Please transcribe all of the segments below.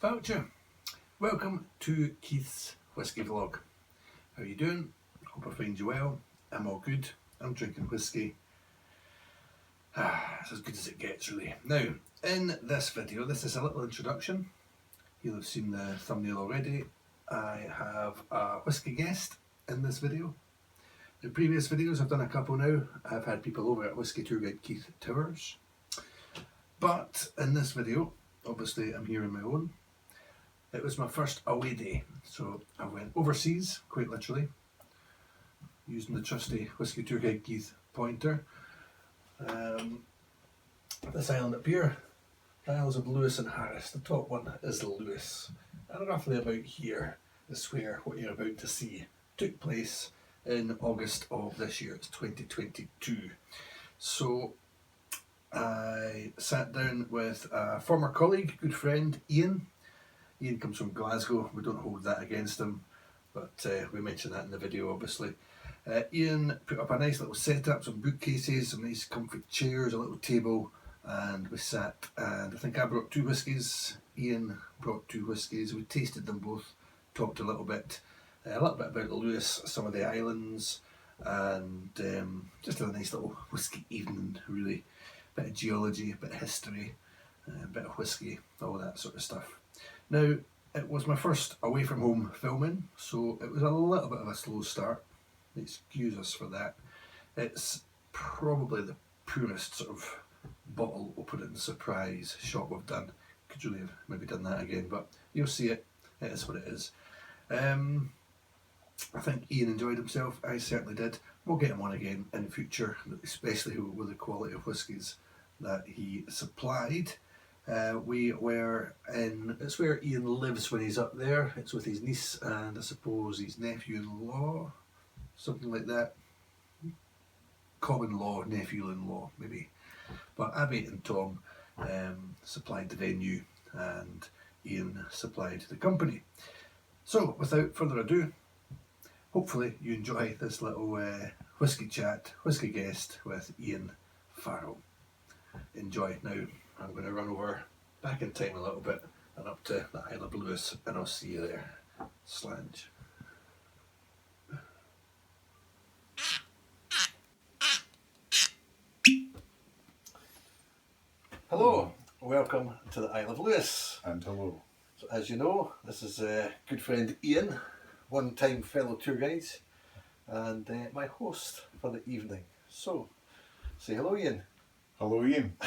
Voucher. Welcome to Keith's Whisky Vlog. How are you doing? Hope I find you well. I'm all good. I'm drinking whiskey. It's as good as it gets, really. Now, in this video, this is a little introduction. You'll have seen the thumbnail already. I have a whiskey guest in this video. In previous videos, I've done a couple now. I've had people over at Whisky Tour Guide Keith Towers. But in this video, obviously I'm here on my own. It was my first away day, so I went overseas, quite literally, using the trusty Whisky Tour Guide Keith pointer. This island up here, the Isles of Lewis and Harris. The top one is Lewis, and roughly about here is where what you're about to see took place in August of this year. It's 2022. So I sat down with a former colleague, good friend, Iain. Iain comes from Glasgow. We don't hold that against him, but we mentioned that in the video, obviously. Iain put up a nice little setup, some bookcases, some nice comfy chairs, a little table, and we sat, and I think I brought 2 whiskies. Iain brought 2 whiskies. We tasted them both, talked a little bit about the Lewis, some of the islands, and just a nice little whisky evening, really. A bit of geology, a bit of history, a bit of whiskey, all that sort of stuff. Now, it was my first away from home filming, so it was a little bit of a slow start. Excuse us for that. It's probably the poorest sort of bottle opening surprise shot we've done. Could really have maybe done that again, but you'll see it. It is what it is. I think Iain enjoyed himself. I certainly did. We'll get him on again in the future, especially with the quality of whiskies that he supplied. We were in, it's where Iain lives when he's up there. It's with his niece and I suppose his nephew-in-law, something like that. Common law, nephew-in-law, maybe. But Abby and Tom supplied the venue and Iain supplied the company. So, without further ado, hopefully you enjoy this little whisky chat, whisky guest with Iain Farrell. Enjoy. Now, I'm going to run over back in time a little bit and up to the Isle of Lewis, and I'll see you there. Slange. Hello, welcome to the Isle of Lewis. And hello. So, as you know, this is good friend Iain, one-time fellow tour guide, and my host for the evening. So, say hello, Iain. Hello, Iain.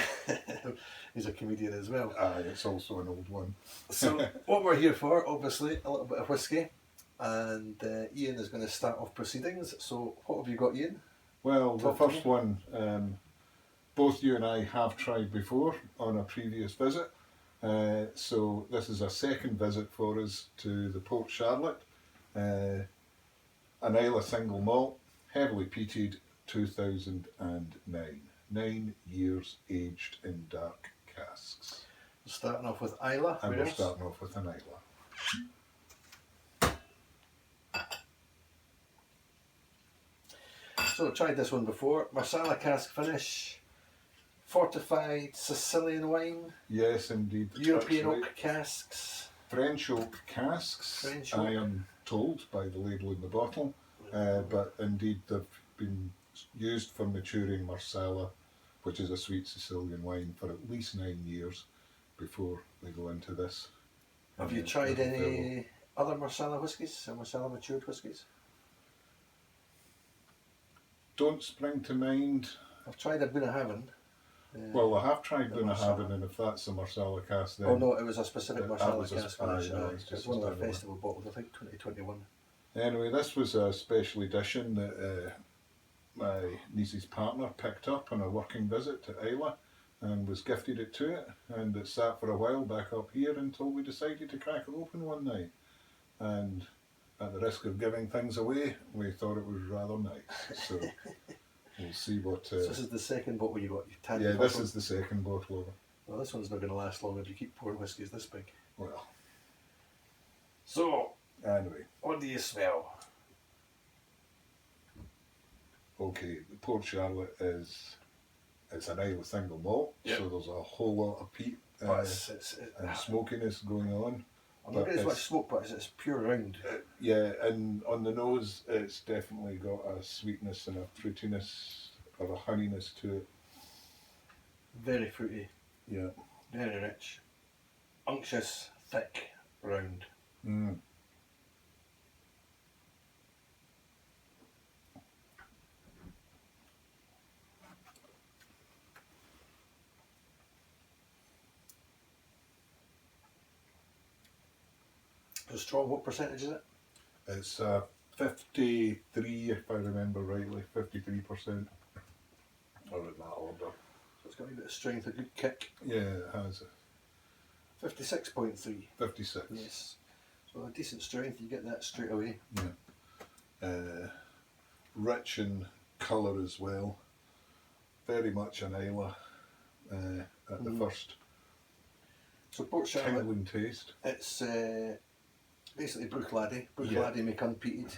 He's a comedian as well. It's also an old one. So, what we're here for, obviously, a little bit of whiskey, and Iain is going to start off proceedings. So, what have you got, Iain? Well, the first one, both you and I have tried before on a previous visit. So, this is a second visit for us to the Port Charlotte. An Islay single malt, heavily peated, 2009. 9 years aged in dark casks. We're starting off with Islay. And we're starting off with an Islay. So, tried this one before. Marsala cask finish, fortified Sicilian wine. Yes, indeed. European oak casks. French oak casks, French oak. I am told by the label in the bottle, but indeed they've been used for maturing Marsala, which is a sweet Sicilian wine, for at least 9 years before they go into this. Have you tried any other Marsala whiskies, or Marsala matured whiskies? Don't spring to mind. I've tried a Bunnahabhain. Well, I have tried the Marsala. Bunnahabhain, and if that's a Marsala cask, then... Oh no, it was a specific that Marsala was a cask spy, finish. no, it's It just was one a of their standard festival bottles, I think 2021. Anyway, this was a special edition that my niece's partner picked up on a working visit to Islay and was gifted it to it, and it sat for a while back up here until we decided to crack it open one night, and at the risk of giving things away, we thought it was rather nice. So we'll see what... So this is the second bottle you got? Yeah, this is the second bottle of it. Well, this one's not going to last long if you keep pouring whiskies this big. Well, so, anyway. what do you smell? Okay, the Port Charlotte it's an Islay single malt, yep. So there's a whole lot of peat But and smokiness going on. I'm not getting as much smoke, but it's pure round. Yeah, and on the nose, it's definitely got a sweetness and a fruitiness or a honeyness to it. Very fruity. Yeah. Very rich. Unctuous, thick, round. Mm. So strong, what percentage is it? It's 53, if I remember rightly, 53%. Or in that order. So it's got a bit of strength, a good kick. Yeah, it has. 56.3. 56. Yes. So a decent strength, you get that straight away. Yeah. Rich in colour as well. Very much an Islay at the first. So Port Charlotte, tingling taste. it's basically Bruichladdich. Bruichladdich make unpeated.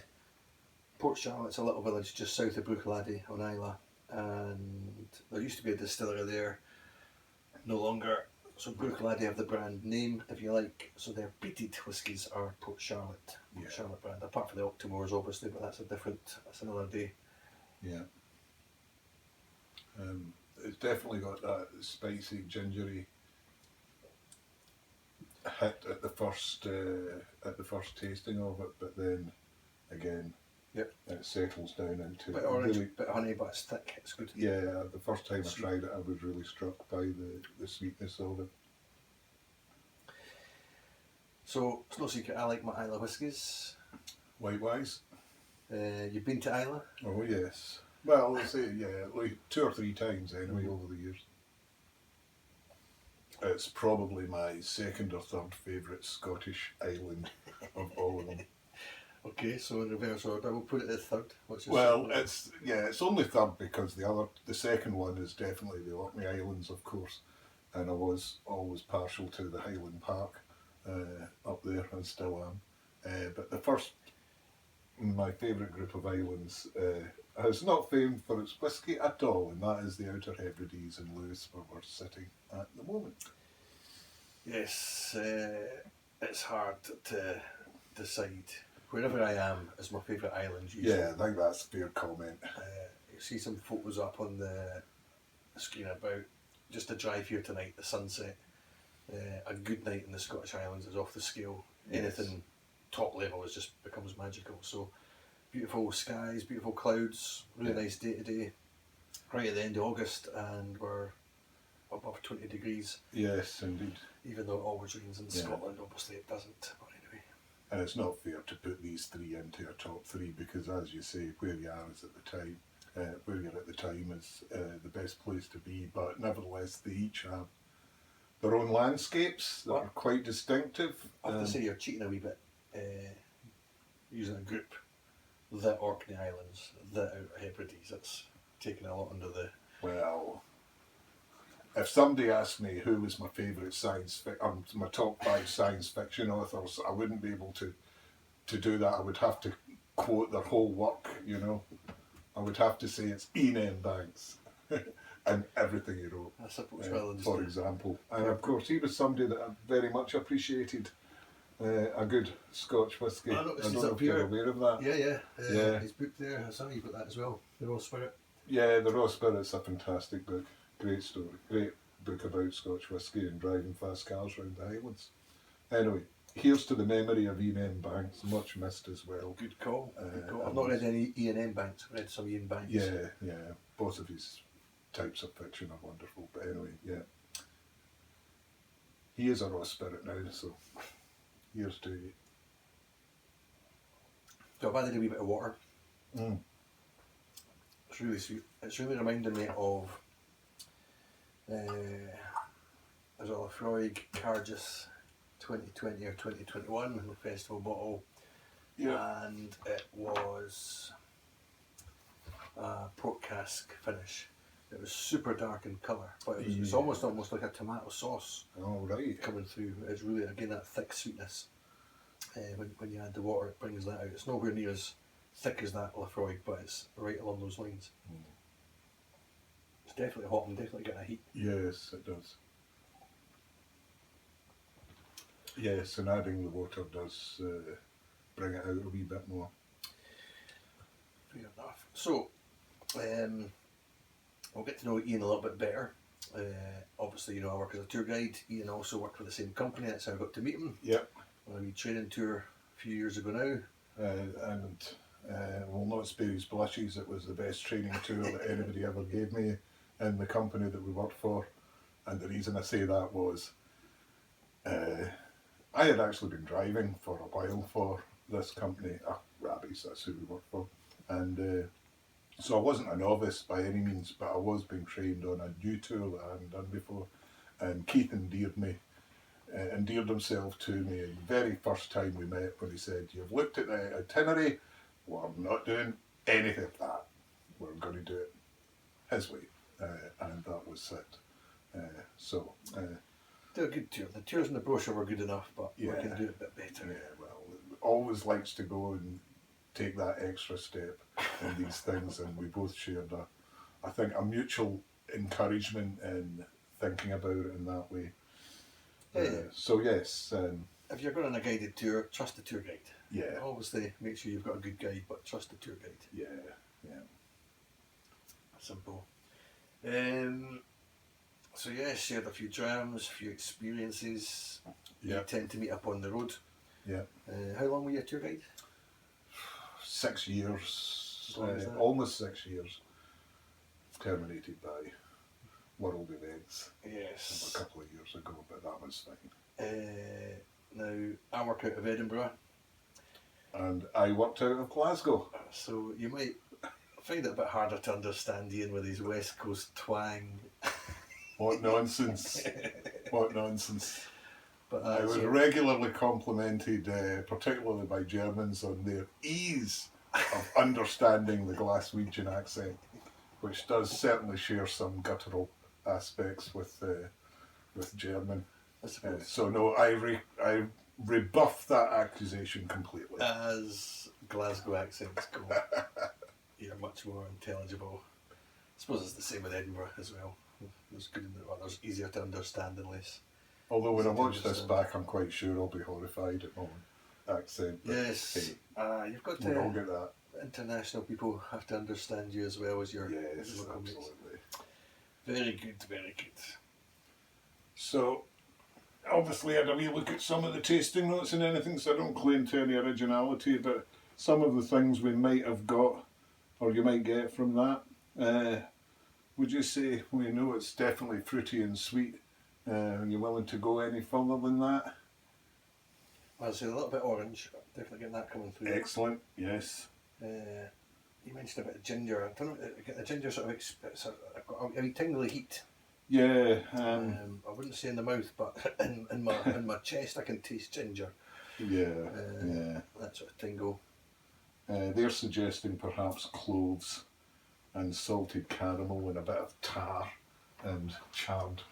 Port Charlotte's a little village just south of Bruichladdich on Islay, and there used to be a distillery there, no longer. So Bruichladdich have the brand name, if you like. So their peated whiskies are Port Charlotte, Charlotte brand. Apart from the Octomores, obviously, but that's another day. Yeah. It's definitely got that spicy, gingery hit at the first tasting of it, but then again, it settles down into Bit orange, bit honey, but it's thick. It's good. Yeah, the first time I tried it, I was really struck by the sweetness of it. So it's no secret I like my Islay whiskies. Likewise. You've been to Islay? Oh yes. Well, let's say like 2 or 3 times anyway over the years. It's probably my second or third favourite Scottish island of all of them. Okay, so in reverse order, we'll put it as third. Well, it's only third because the second one is definitely the Orkney Islands, of course, and I was always partial to the Highland Park up there, and still am. But the first, my favourite group of islands, is not famed for its whisky at all, and that is the Outer Hebrides in Lewis, where we're sitting at the moment. Yes, it's hard to decide. Wherever I am is my favourite island usually. Yeah, I think that's a fair comment. You see some photos up on the screen about just a drive here tonight, the sunset. A good night in the Scottish Islands is off the scale. Yes. Anything top level just becomes magical. So beautiful skies, beautiful clouds, really nice day today. Right at the end of August, and we're above 20 degrees. Yes, indeed. Even though it always rains in Scotland, obviously it doesn't. But anyway. And it's not fair to put these 3 into a top 3 because, as you say, where you are is at the time. Where you're at the time is the best place to be. But nevertheless, they each have their own landscapes that are quite distinctive. I have to say you're cheating a wee bit using a group, the Orkney Islands, the Outer Hebrides. That's taken a lot under the... Well, if somebody asked me who was my favourite my top 5 science fiction authors, I wouldn't be able to do that. I would have to quote their whole work, you know. I would have to say it's Iain M Banks and everything he wrote, I suppose, for example. And of course, he was somebody that I very much appreciated a good Scotch whisky. I don't know if you're aware of that. Yeah. His book there, I saw you put that as well, The Raw Spirit. Yeah, The Raw Spirit's a fantastic book. Great story. Great book about Scotch whisky and driving fast cars around the Highlands. Anyway, here's to the memory of Iain M Banks, much missed as well. Good call. I've not read any Iain M Banks, I've read some Iain Banks. Yeah. Both of his types of fiction are wonderful. But anyway, yeah. He is a raw spirit now, so here's to you. So I've added a wee bit of water. Mm. It's really sweet. It's really reminding me of there's a Lafroig Cargis 2020 or 2021 in the festival bottle, and it was a port cask finish. It was super dark in colour, but it's almost like a tomato sauce. Oh, right. Coming through. It's really, again, that thick sweetness. When you add the water, it brings that out. It's nowhere near as thick as that Lafroig, but it's right along those lines. Mm. It's definitely hot and definitely getting a heat. Yes, it does. Yes, and adding the water does bring it out a wee bit more. Fair enough. So, I'll get to know Iain a little bit better. Obviously, you know, I work as a tour guide. Iain also worked for the same company. That's how I got to meet him. Yep. On a wee training tour a few years ago now. Will not spare his blushes. It was the best training tour that anybody ever gave me in the company that we worked for. And the reason I say that was I had actually been driving for a while for this company, Raasay, that's who we worked for. And so I wasn't a novice by any means, but I was being trained on a new tour that I hadn't done before. And Keith endeared himself to me the very first time we met when he said, "You've looked at the itinerary, well, I'm not doing anything of that. We're going to do it his way." And that was it. They're a good tour. The tours in the brochure were good enough, but Yeah. we can do it a bit better. Yeah, well, always likes to go and take that extra step in these things, and we both shared I think a mutual encouragement in thinking about it in that way. So yes, if you're going on a guided tour, trust the tour guide. yeah, Obviously, make sure you've got a good guide, but trust the tour guide. yeah. Simple. So yeah, shared a few drams, a few experiences. Yeah. You tend to meet up on the road. Yeah. How long were you a tour guide? 6 years, As long as that. almost 6 years. Terminated by world events Yes. a couple of years ago, but that was fine. Now, I work out of Edinburgh, And I worked out of Glasgow. so you might find it a bit harder to understand Iain with his West Coast twang. What nonsense! What nonsense! But I was regularly complimented, particularly by Germans, on their ease of understanding the Glaswegian accent, which does certainly share some guttural aspects with German. I suppose. So no, I rebuff that accusation completely. As Glasgow accents go, you're much more intelligible. I suppose it's the same with Edinburgh as well. There's good and there's easier to understand and less. Although when I easy to watch this understand. back, I'm quite sure I'll be horrified at my own accent. But Yes, hey, you've got we all to. get that. International people have to understand you as well as your Yes, local mates. absolutely. Very good, very good. So, obviously, I had a wee look at some of the tasting notes and anything, so I don't claim to any originality, but some of the things we might have got, or you might get from that. Would you say, we know it's definitely fruity and sweet, are you willing to go any further than that? I'd say a little bit orange, definitely getting that coming through. Excellent, yes. You mentioned a bit of ginger. I don't know, get the ginger sort of a wee tingly heat. Yeah, I wouldn't say in the mouth, but in my chest I can taste ginger. yeah. That sort of tingle. They're suggesting perhaps cloves and salted caramel and a bit of tar and charred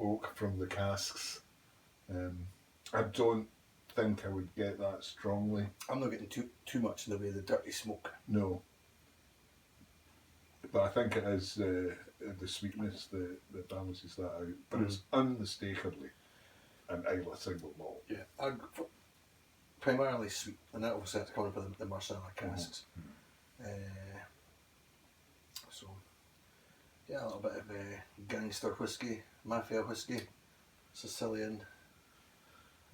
oak from the casks. I don't think I would get that strongly. I'm not getting too much in the way of the dirty smoke. No. But I think it is the sweetness that balances that out. But it's unmistakably an Islay single malt. Yeah, primarily sweet, and that obviously has to come from the Marsala casks. So, yeah, a little bit of Gangster whiskey, Macphail whiskey, Sicilian.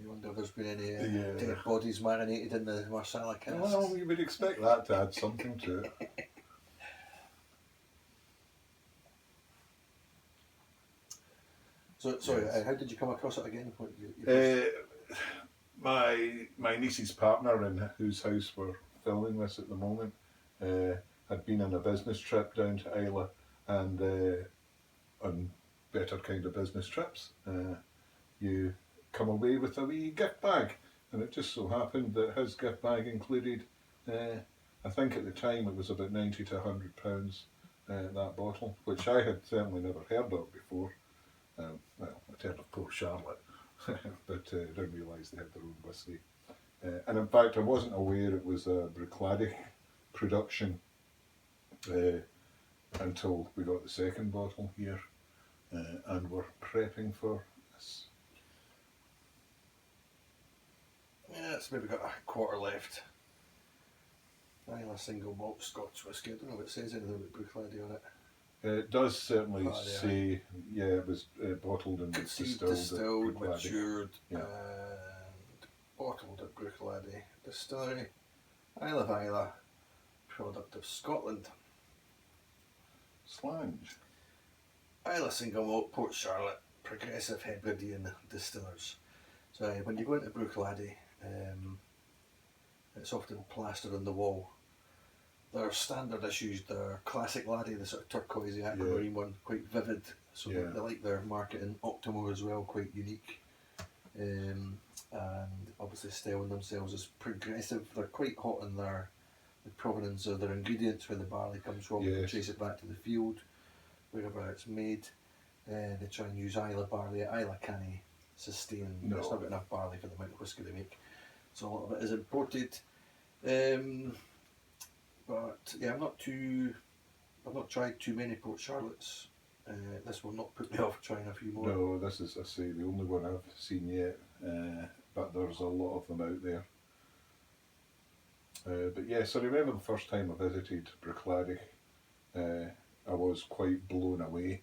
You wonder if there's been any dead bodies marinated in the Marsala casks. Well, you would expect that to add something to it. So, sorry, how did you come across it again? My niece's partner, in whose house we're filming this at the moment, had been on a business trip down to Islay, and on better kind of business trips, you come away with a wee gift bag, and it just so happened that his gift bag included, I think at the time it was about £90 to £100, that bottle, which I had certainly never heard of before. Well, I'd heard of poor Charlotte, but didn't realise they had their own whisky. And in fact, I wasn't aware it was a Bruichladdich production until we got the second bottle here, and we're prepping for this. Yeah, it's maybe got a quarter left. Isla single malt Scotch whisky. I don't know if it says anything about Bruichladdich on it. It does certainly Oh, yeah. say, yeah, it was bottled and Conceived, distilled at Bruichladdich. matured, Yeah. and bottled at Bruichladdich Distillery, Isle of Islay, product of Scotland. Slange. Islay single malt Port Charlotte, progressive Hebridean distillers. So when you go into Bruichladdich, it's often plastered on the wall. Their standard issues, their classic laddie, the sort of turquoisey aquamarine one, quite vivid. So they like their marketing. Octomore as well, quite unique. And obviously styling themselves as progressive. They're quite hot on the provenance of their ingredients, where the barley comes from. They trace it back to the field, wherever it's made. They try and use Islay barley. Islay can't sustain. No. It's not got enough barley for the amount of whisky they make. So a lot of it is imported. But yeah, I've not tried too many Port Charlottes. This will not put me off trying a few more. No, this is, I say, the only one I've seen yet, but there's a lot of them out there. But yes, I remember the first time I visited Bruichladdich, I was quite blown away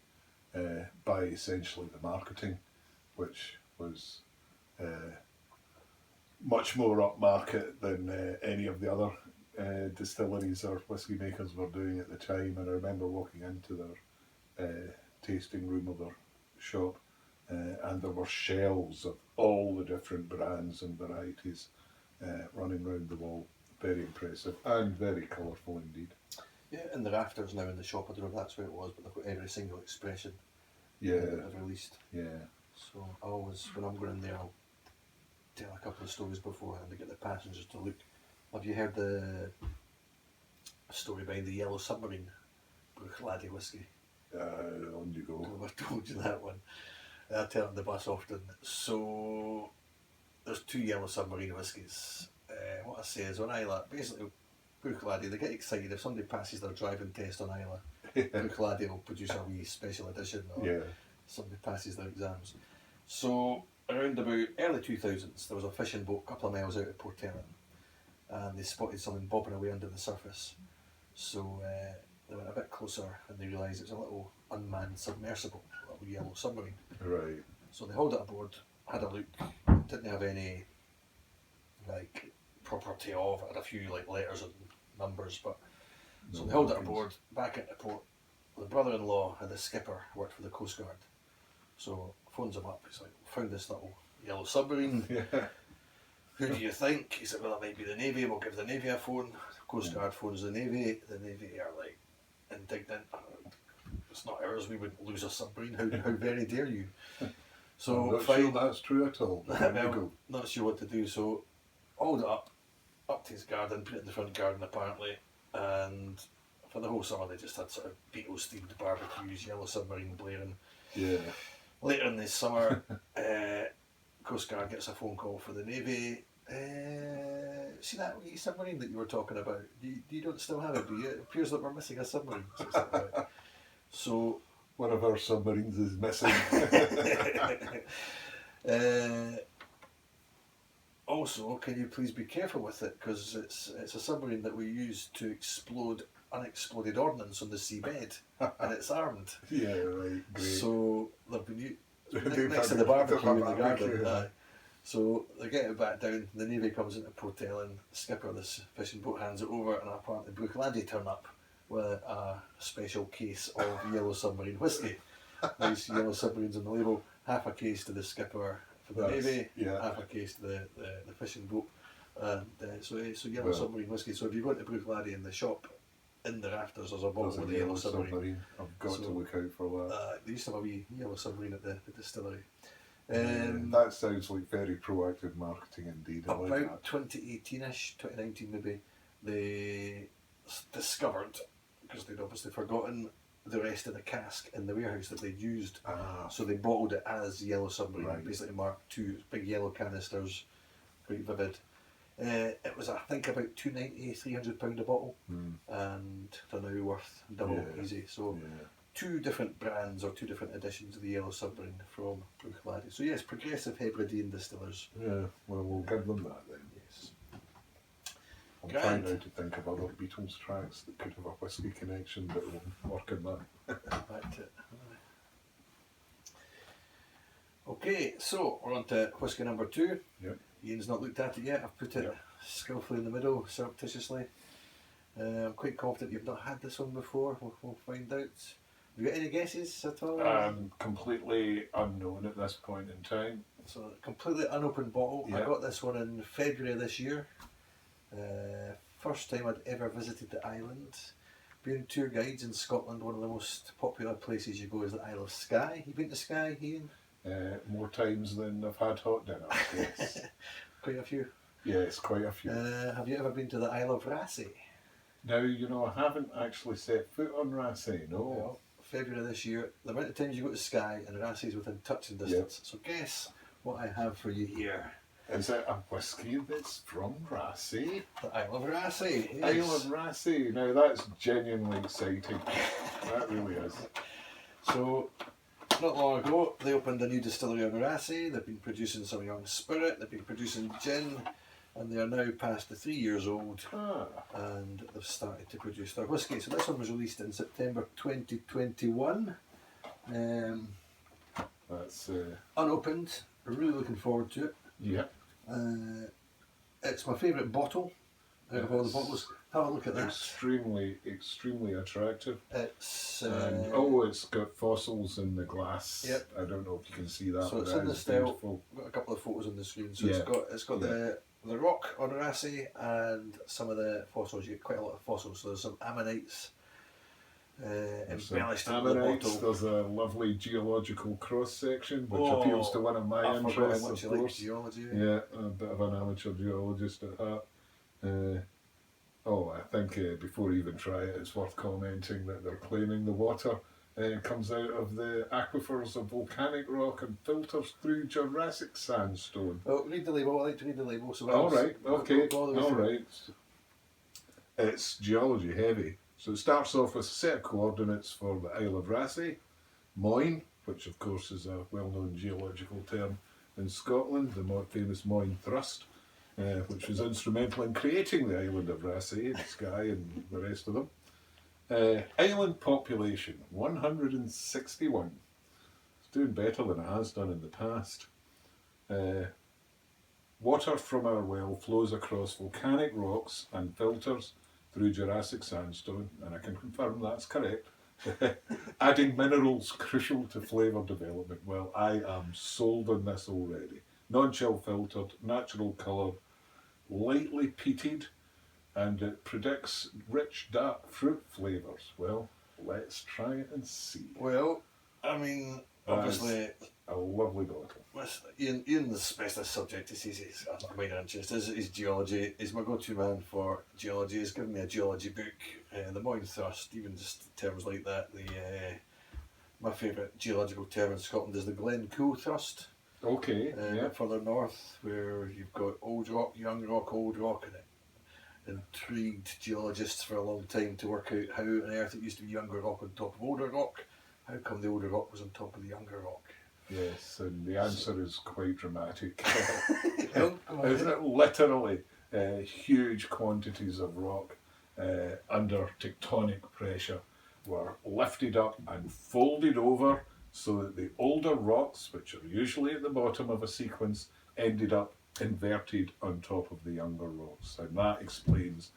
by essentially the marketing, which was much more upmarket than any of the other distilleries or whisky makers were doing at the time. And I remember walking into their tasting room of their shop, and there were shelves of all the different brands and varieties running round the wall. Very impressive and very colourful indeed. Yeah, and the rafters now in the shop, I don't know if that's where it was, but they've got every single expression Yeah, they've released. yeah. So I always, when I'm going in there, I'll tell a couple of stories beforehand to get the passengers to look. Have you heard the story behind the Yellow Submarine Bruichladdich whisky? On you I don't go. know if I told you that one. I tell it on the bus often. So there's two Yellow Submarine whiskies. What I say is on Islay, basically Bruichladdich, they get excited if somebody passes their driving test on Islay. Bruichladdich will produce a wee special edition, or somebody passes their exams. So around about early 2000s, there was a fishing boat a couple of miles out of Port Ellen, and they spotted something bobbing away under the surface. So they went a bit closer and they realised it was a little unmanned submersible, a little yellow submarine. Right. So they hauled it aboard, had a look, didn't have any like property of it, had a few like letters and numbers, but so they hauled it aboard, back into port. The brother-in-law had a skipper, worked for the Coast Guard. So phones him up, he's like, found this little yellow submarine. Yeah. Who do you think? He said, well, it might be the Navy, we'll give the Navy a phone. The Coast Guard phones the Navy are like indignant. It's not ours, we wouldn't lose a submarine, how very dare you? So I'm not sure that's true at all. well, not sure what to do, so hauled it up to his garden, put it in the front garden apparently, and for the whole summer they just had sort of Beatles themed barbecues, Yellow Submarine blaring. Yeah. Later in the summer, Coast Guard gets a phone call for the Navy. See that wee submarine that you were talking about? You don't still have it, do you? It appears that we're missing a submarine. So, it's like, right. So one of our submarines is missing. Also, can you please be careful with it, because it's a submarine that we use to explode unexploded ordnance on the seabed, and it's armed. Yeah, right, great. So they've been next to the barbecue in the garden. So they get it back down, the Navy comes into Port Ellen, the skipper of this fishing boat hands it over, and apparently Bruichladdich turn up with a special case of Yellow Submarine whisky. Nice Yellow Submarines on the label, half a case to the skipper for the Navy, half a case to the fishing boat. And so Yellow Submarine whisky. So if you go into Bruichladdich in the shop, in the rafters there's a bottle of the Yellow Submarine. I've got to look out for that. They used to have a wee Yellow Submarine at the distillery. That sounds like very proactive marketing indeed. About like 2018ish, 2019 maybe, they discovered, because they'd obviously forgotten the rest of the cask in the warehouse that they'd used, so they bottled it as Yellow Submarine, basically Mark II, big yellow canisters, quite vivid. It was, I think, about £290, £300 a bottle, and they're now worth double easy. So two different brands or two different editions of the Yellow Submarine from Bruichladdich. So yes, progressive Hebridean distillers. Yeah, well, we'll give them that then. Yes. I'm Grand. trying now to think of other Beatles tracks that could have a whiskey connection, but we'll work on that. Back to it. Okay, so we're on to whiskey number 2. Yep. Iain's not looked at it yet. I've put it Yep. skillfully in the middle, surreptitiously. I'm quite confident you've not had this one before. We'll find out. Have you got any guesses at all? Completely unknown at this point in time. So, completely unopened bottle. I Yep. got this one in February this year. First time I'd ever visited the island. Being tour guides in Scotland, one of the most popular places you go is the Isle of Skye. You been to Skye, Iain? More times than I've had hot dinner, yes. Quite a few. Yes, quite a few. Have you ever been to the Isle of Raasay? Now, I haven't actually set foot on Raasay, no. Well, February this year, the amount of times you go to Skye and Raasay is within touching distance. So guess what I have for you here. Is it a whiskey that's from Raasay? The Isle of Raasay. Yes. Isle of Raasay. Now, that's genuinely exciting. That really is. So, not long ago, they opened a new distillery on Raasay. They've been producing some young spirit, they've been producing gin, and they are now past the 3 years old, and they've started to produce their whiskey. So this one was released in September 2021. That's, Unopened. Really looking forward to it. yeah. It's my favourite bottle out of all the bottles. Have a look at that. Extremely, extremely attractive. It's And, it's got fossils in the glass. Yep. I don't know if you can see that. So it's but in that the is style. beautiful. I've got a couple of photos on the screen. So Yeah. it's got the rock on Raasay and some of the fossils. You get quite a lot of fossils. So there's some ammonites embellished into the Ammonites, bottle. there's a lovely geological cross section which Oh, appeals to one of my I forgot interests, how much of you like course. geology. Yeah, a bit of an amateur geologist at heart. I think before you even try it, it's worth commenting that they're claiming the water comes out of the aquifers of volcanic rock and filters through Jurassic sandstone. Well, read the label. I like to read the label. So All right, okay, go all the way all through. right. It's geology heavy. So it starts off with a set of coordinates for the Isle of Raasay, Moyne, which of course is a well-known geological term in Scotland, the more famous Moyne Thrust, which was instrumental in creating the island of Raasay and Skye and the rest of them. Island population, 161. It's doing better than it has done in the past. Water from our well flows across volcanic rocks and filters through Jurassic sandstone, and I can confirm that's correct. Adding minerals crucial to flavour development. Well, I am sold on this already. Non-chill filtered, natural colour, lightly peated, and it predicts rich dark fruit flavours. Well, let's try it and see. Well, I mean, obviously, A lovely bottle. Ian the specialist subject. He's a minor interest. Is geology. He's my go-to man for geology. He's given me a geology book. The Moyne Thrust, even just terms like that. My favourite geological term in Scotland is the Glencoe Thrust. Okay, yeah. Further north, where you've got old rock, young rock, old rock, and it intrigued geologists for a long time to work out how on earth it used to be younger rock on top of older rock. How come the older rock was on top of the younger rock? Yes, and the answer is quite dramatic. Well, Isn't it literally huge quantities of rock under tectonic pressure were lifted up and folded over so that the older rocks, which are usually at the bottom of a sequence, ended up inverted on top of the younger rocks. And that explains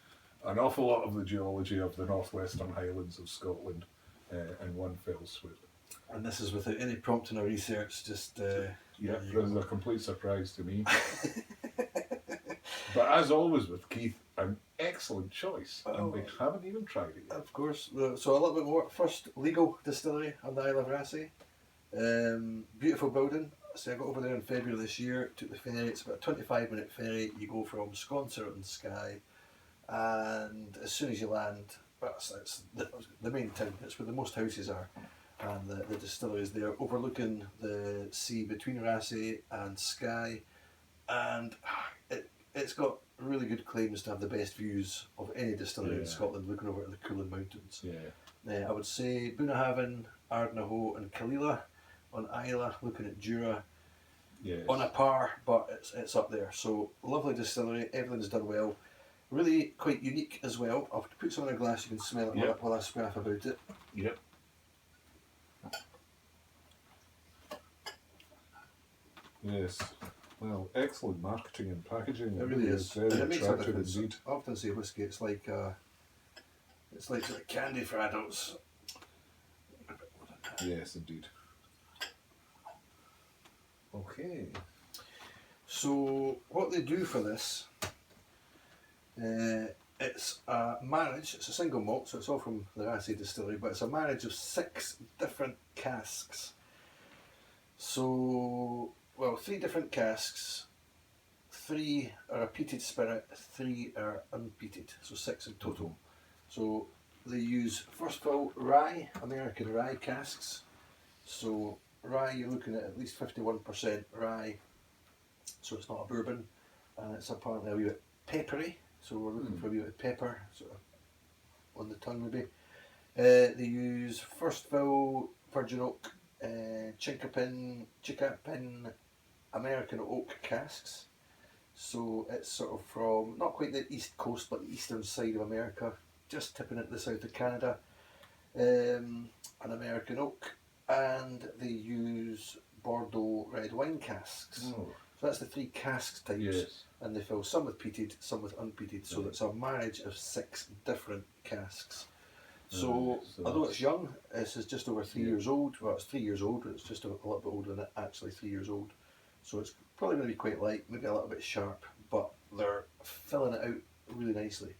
an awful lot of the geology of the northwestern highlands of Scotland in one fell swoop. And this is without any prompting or research, just... Yeah, this is a complete surprise to me. But as always with Keith, an excellent choice, and we haven't even tried it yet. Of course. So a little bit more. First, legal distillery on the Isle of Raasay. Beautiful building. So I got over there in February this year, took the ferry. It's about a 25-minute ferry. You go from Scotsmen and Skye, and as soon as you land, it's the main town. It's where the most houses are. And the distillery is there, overlooking the sea between Raasay and Skye, and it's got really good claims to have the best views of any distillery in Scotland, looking over at the Coolin Mountains. Yeah. I would say Bunnahabhain, Ardnaho and Caol Ila. On Islay, looking at Jura, Yes. on a par, but it's up there. So lovely distillery, everything's done well. Really quite unique as well. I'll put some in a glass, you can smell it Yep. while I scrap about it. Yep. Yes. Well, excellent marketing and packaging. It really is. Very And it makes a attractive difference. indeed. I often say whiskey, it's like sort of candy for adults. Yes, indeed. Okay. So what they do for this, it's a marriage, it's a single malt, so it's all from the Raasay distillery, but it's a marriage of 6 different casks. So, well, 3 different casks, 3 are a peated spirit, 3 are unpeated, so 6 in total. So they use first of all rye, American rye casks. So rye, you're looking at least 51% rye, so it's not a bourbon, and it's apparently a wee bit peppery, so we're looking for a wee bit of pepper, sort of on the tongue maybe. They use first fill virgin oak, chinkapin American oak casks. So it's sort of from, not quite the east coast, but the eastern side of America, just tipping into the south of Canada. An American oak, and they use Bordeaux red wine casks. Oh. So that's the 3 cask types, Yes. and they fill some with peated, some with unpeated. So it's a marriage of 6 different casks. So, so although that's- it's young, this is just over 3 years old. Well, it's 3 years old, but it's just a little bit older than it, actually 3 years old. So it's probably going to be quite light, maybe a little bit sharp, but they're filling it out really nicely.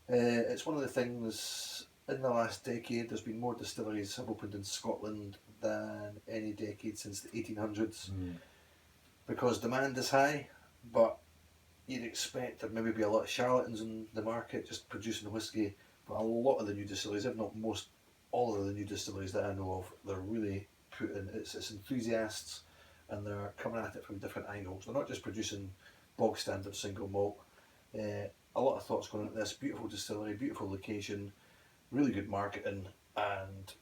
It's one of the things, in the last decade, there's been more distilleries have opened in Scotland than any decade since the 1800s. Because demand is high, but you'd expect there maybe be a lot of charlatans in the market just producing whiskey. But a lot of the new distilleries, if not most, all of the new distilleries that I know of, they're really putting, it's enthusiasts, and they're coming at it from different angles. They're not just producing bog standard single malt. A lot of thoughts going into this. Beautiful distillery, beautiful location, really good marketing, and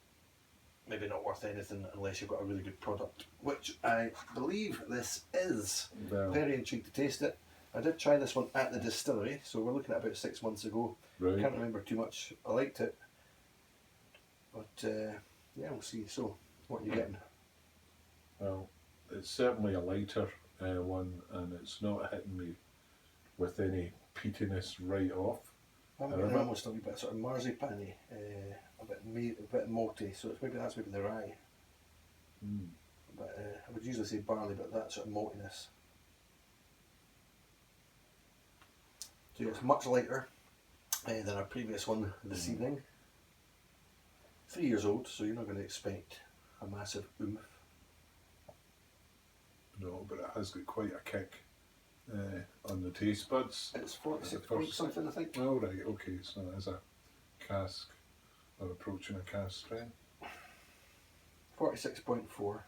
maybe not worth anything unless you've got a really good product, which I believe this is. Well, Very intrigued to taste it. I did try this one at the distillery, so we're looking at about 6 months ago. right. Can't remember too much. I liked it, but yeah, we'll see. So, what are you getting? Well, it's certainly a lighter one, and it's not hitting me with any peatiness right off. I'm getting almost a wee bit sort of marzipan-y, a bit malty. So it's that's maybe the rye. But I would usually say barley, but that sort of maltiness. So yeah, it's much lighter than our previous one this evening. 3 years old, so you're not going to expect a massive oomph. No, but it has got quite a kick on the taste buds. It's 46 The point first- something, I think. Oh, right, okay, so it is a cask, or approaching a cask strength. 46.4.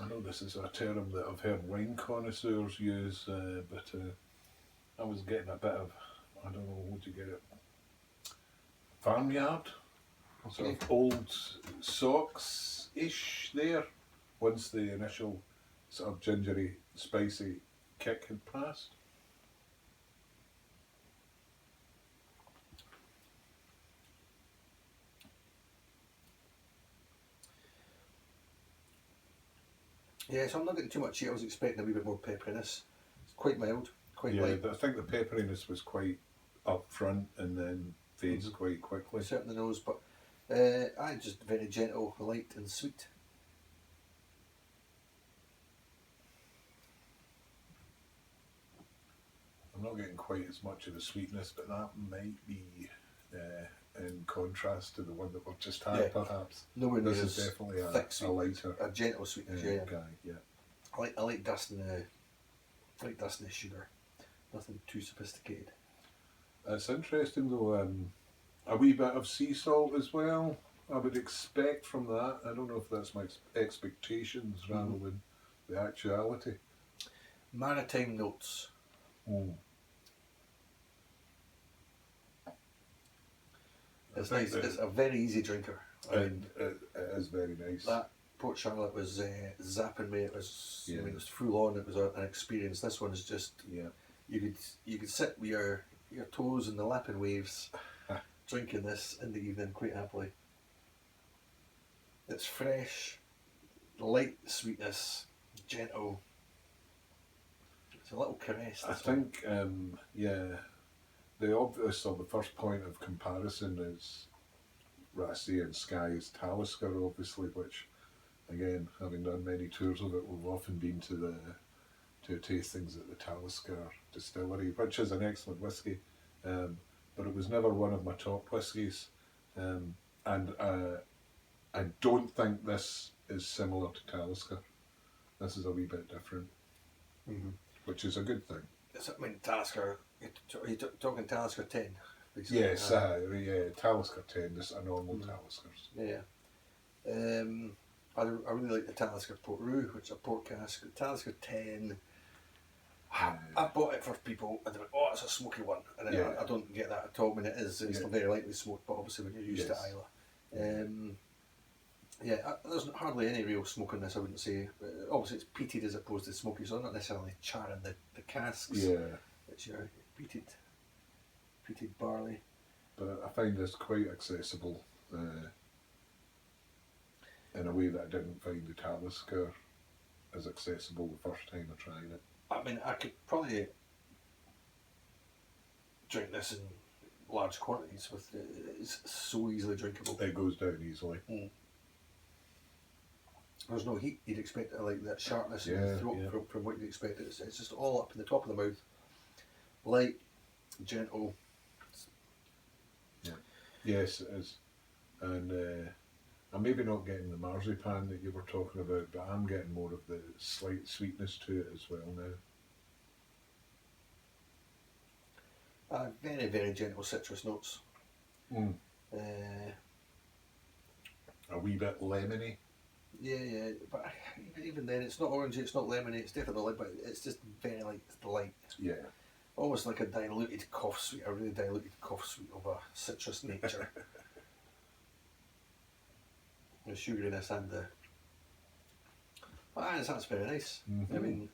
I know this is a term that I've heard wine connoisseurs use, but I was getting a bit of, I don't know, would you get it? Farmyard? Sort of old socks-ish there, once the initial sort of gingery, spicy kick had passed. Yeah, so I'm not getting too much here. I was expecting a wee bit more pepperiness. It's quite mild, quite Yeah, light. but I think the pepperiness was quite up front and then fades quite quickly. Certainly knows, but I just very gentle, light and sweet. I'm not getting quite as much of the sweetness, but that might be in contrast to the one that we've just had, Yeah. perhaps. Nowhere near This as is definitely thick a sweet, lighter a gentle sweetness. Yeah, guy, yeah. I like dusting the sugar. Nothing too sophisticated. It's interesting though, a wee bit of sea salt as well, I would expect from that. I don't know if that's my expectations rather than the actuality. Maritime notes. Mm. It's nice. It's a very easy drinker. I mean, it is very nice. that Port Charlotte was zapping me. It was. Yeah. I mean, it was full on. It was an experience. This one is just. Yeah. You could sit with your toes in the lapping waves, drinking this in the evening quite happily. It's fresh, light sweetness, gentle. It's a little caress. I think, the obvious or the first point of comparison is Raasay and Skye's Talisker, obviously, which, again, having done many tours of it, we've often been to tastings at the Talisker distillery, which is an excellent whisky, but it was never one of my top whiskies, and I don't think this is similar to Talisker. This is a wee bit different, which is a good thing. I mean, Talisker. Are you talking Talisker 10? Basically? Yes, Talisker 10, this are normal Taliskers. Yeah. I really like the Talisker Port Roux, which is a port cask. The Talisker 10. I bought it for people and they went, oh, it's a smoky one. And I don't get that at all. I mean, it's very lightly smoked, but obviously when you're used to Islay. There's hardly any real smoke in this, I wouldn't say. Obviously, it's peated as opposed to smoky, so they're not necessarily charring the casks. Yeah. It's your peated barley. But I find this quite accessible in a way that I didn't find the Talisker as accessible the first time I tried it. I mean, I could probably drink this in large quantities. It's so easily drinkable. It goes down easily. There's no heat you'd expect, like that sharpness in the throat from what you'd expect. It's just all up in the top of the mouth. Light, gentle. Yeah. Yes, it is. And I'm maybe not getting the marzipan that you were talking about, but I'm getting more of the slight sweetness to it as well now. Very, very gentle citrus notes. A wee bit lemony. Yeah, but even then, it's not orangey, it's not lemony, it's definitely light, but it's just very light. Yeah. Almost like a diluted cough sweet, a really diluted cough sweet of a citrus nature. The sugariness and that's very nice. I mean,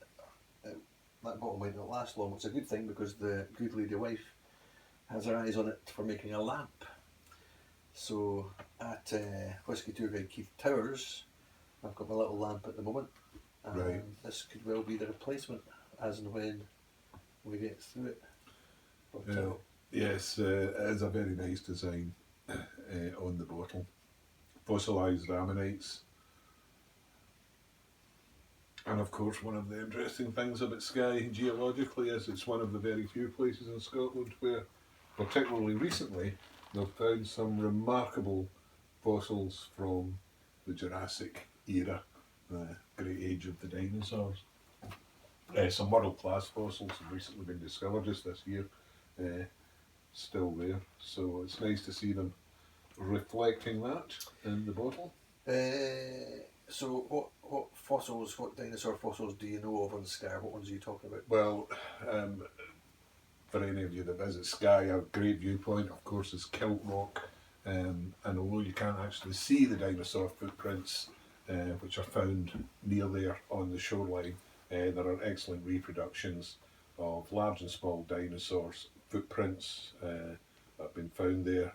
that bottle might not last long, which is a good thing because the good lady wife has her eyes on it for making a lamp. So at Whisky Tour Guide Keith Towers, I've got my little lamp at the moment, and this could well be the replacement as and when we get through it. But, yes, it is a very nice design on the bottle. Fossilised ammonites. And of course, one of the interesting things about Skye geologically is it's one of the very few places in Scotland where, particularly recently, they've found some remarkable fossils from the Jurassic era, the great age of the dinosaurs. Some world-class fossils have recently been discovered just this year, still there. So it's nice to see them reflecting that in the bottle. So what dinosaur fossils do you know of on Skye? What ones are you talking about? Well, for any of you that visit Skye, a great viewpoint, of course, is Kilt Rock. And although you can't actually see the dinosaur footprints, which are found near there on the shoreline, there are excellent reproductions of large and small dinosaurs footprints that have been found there.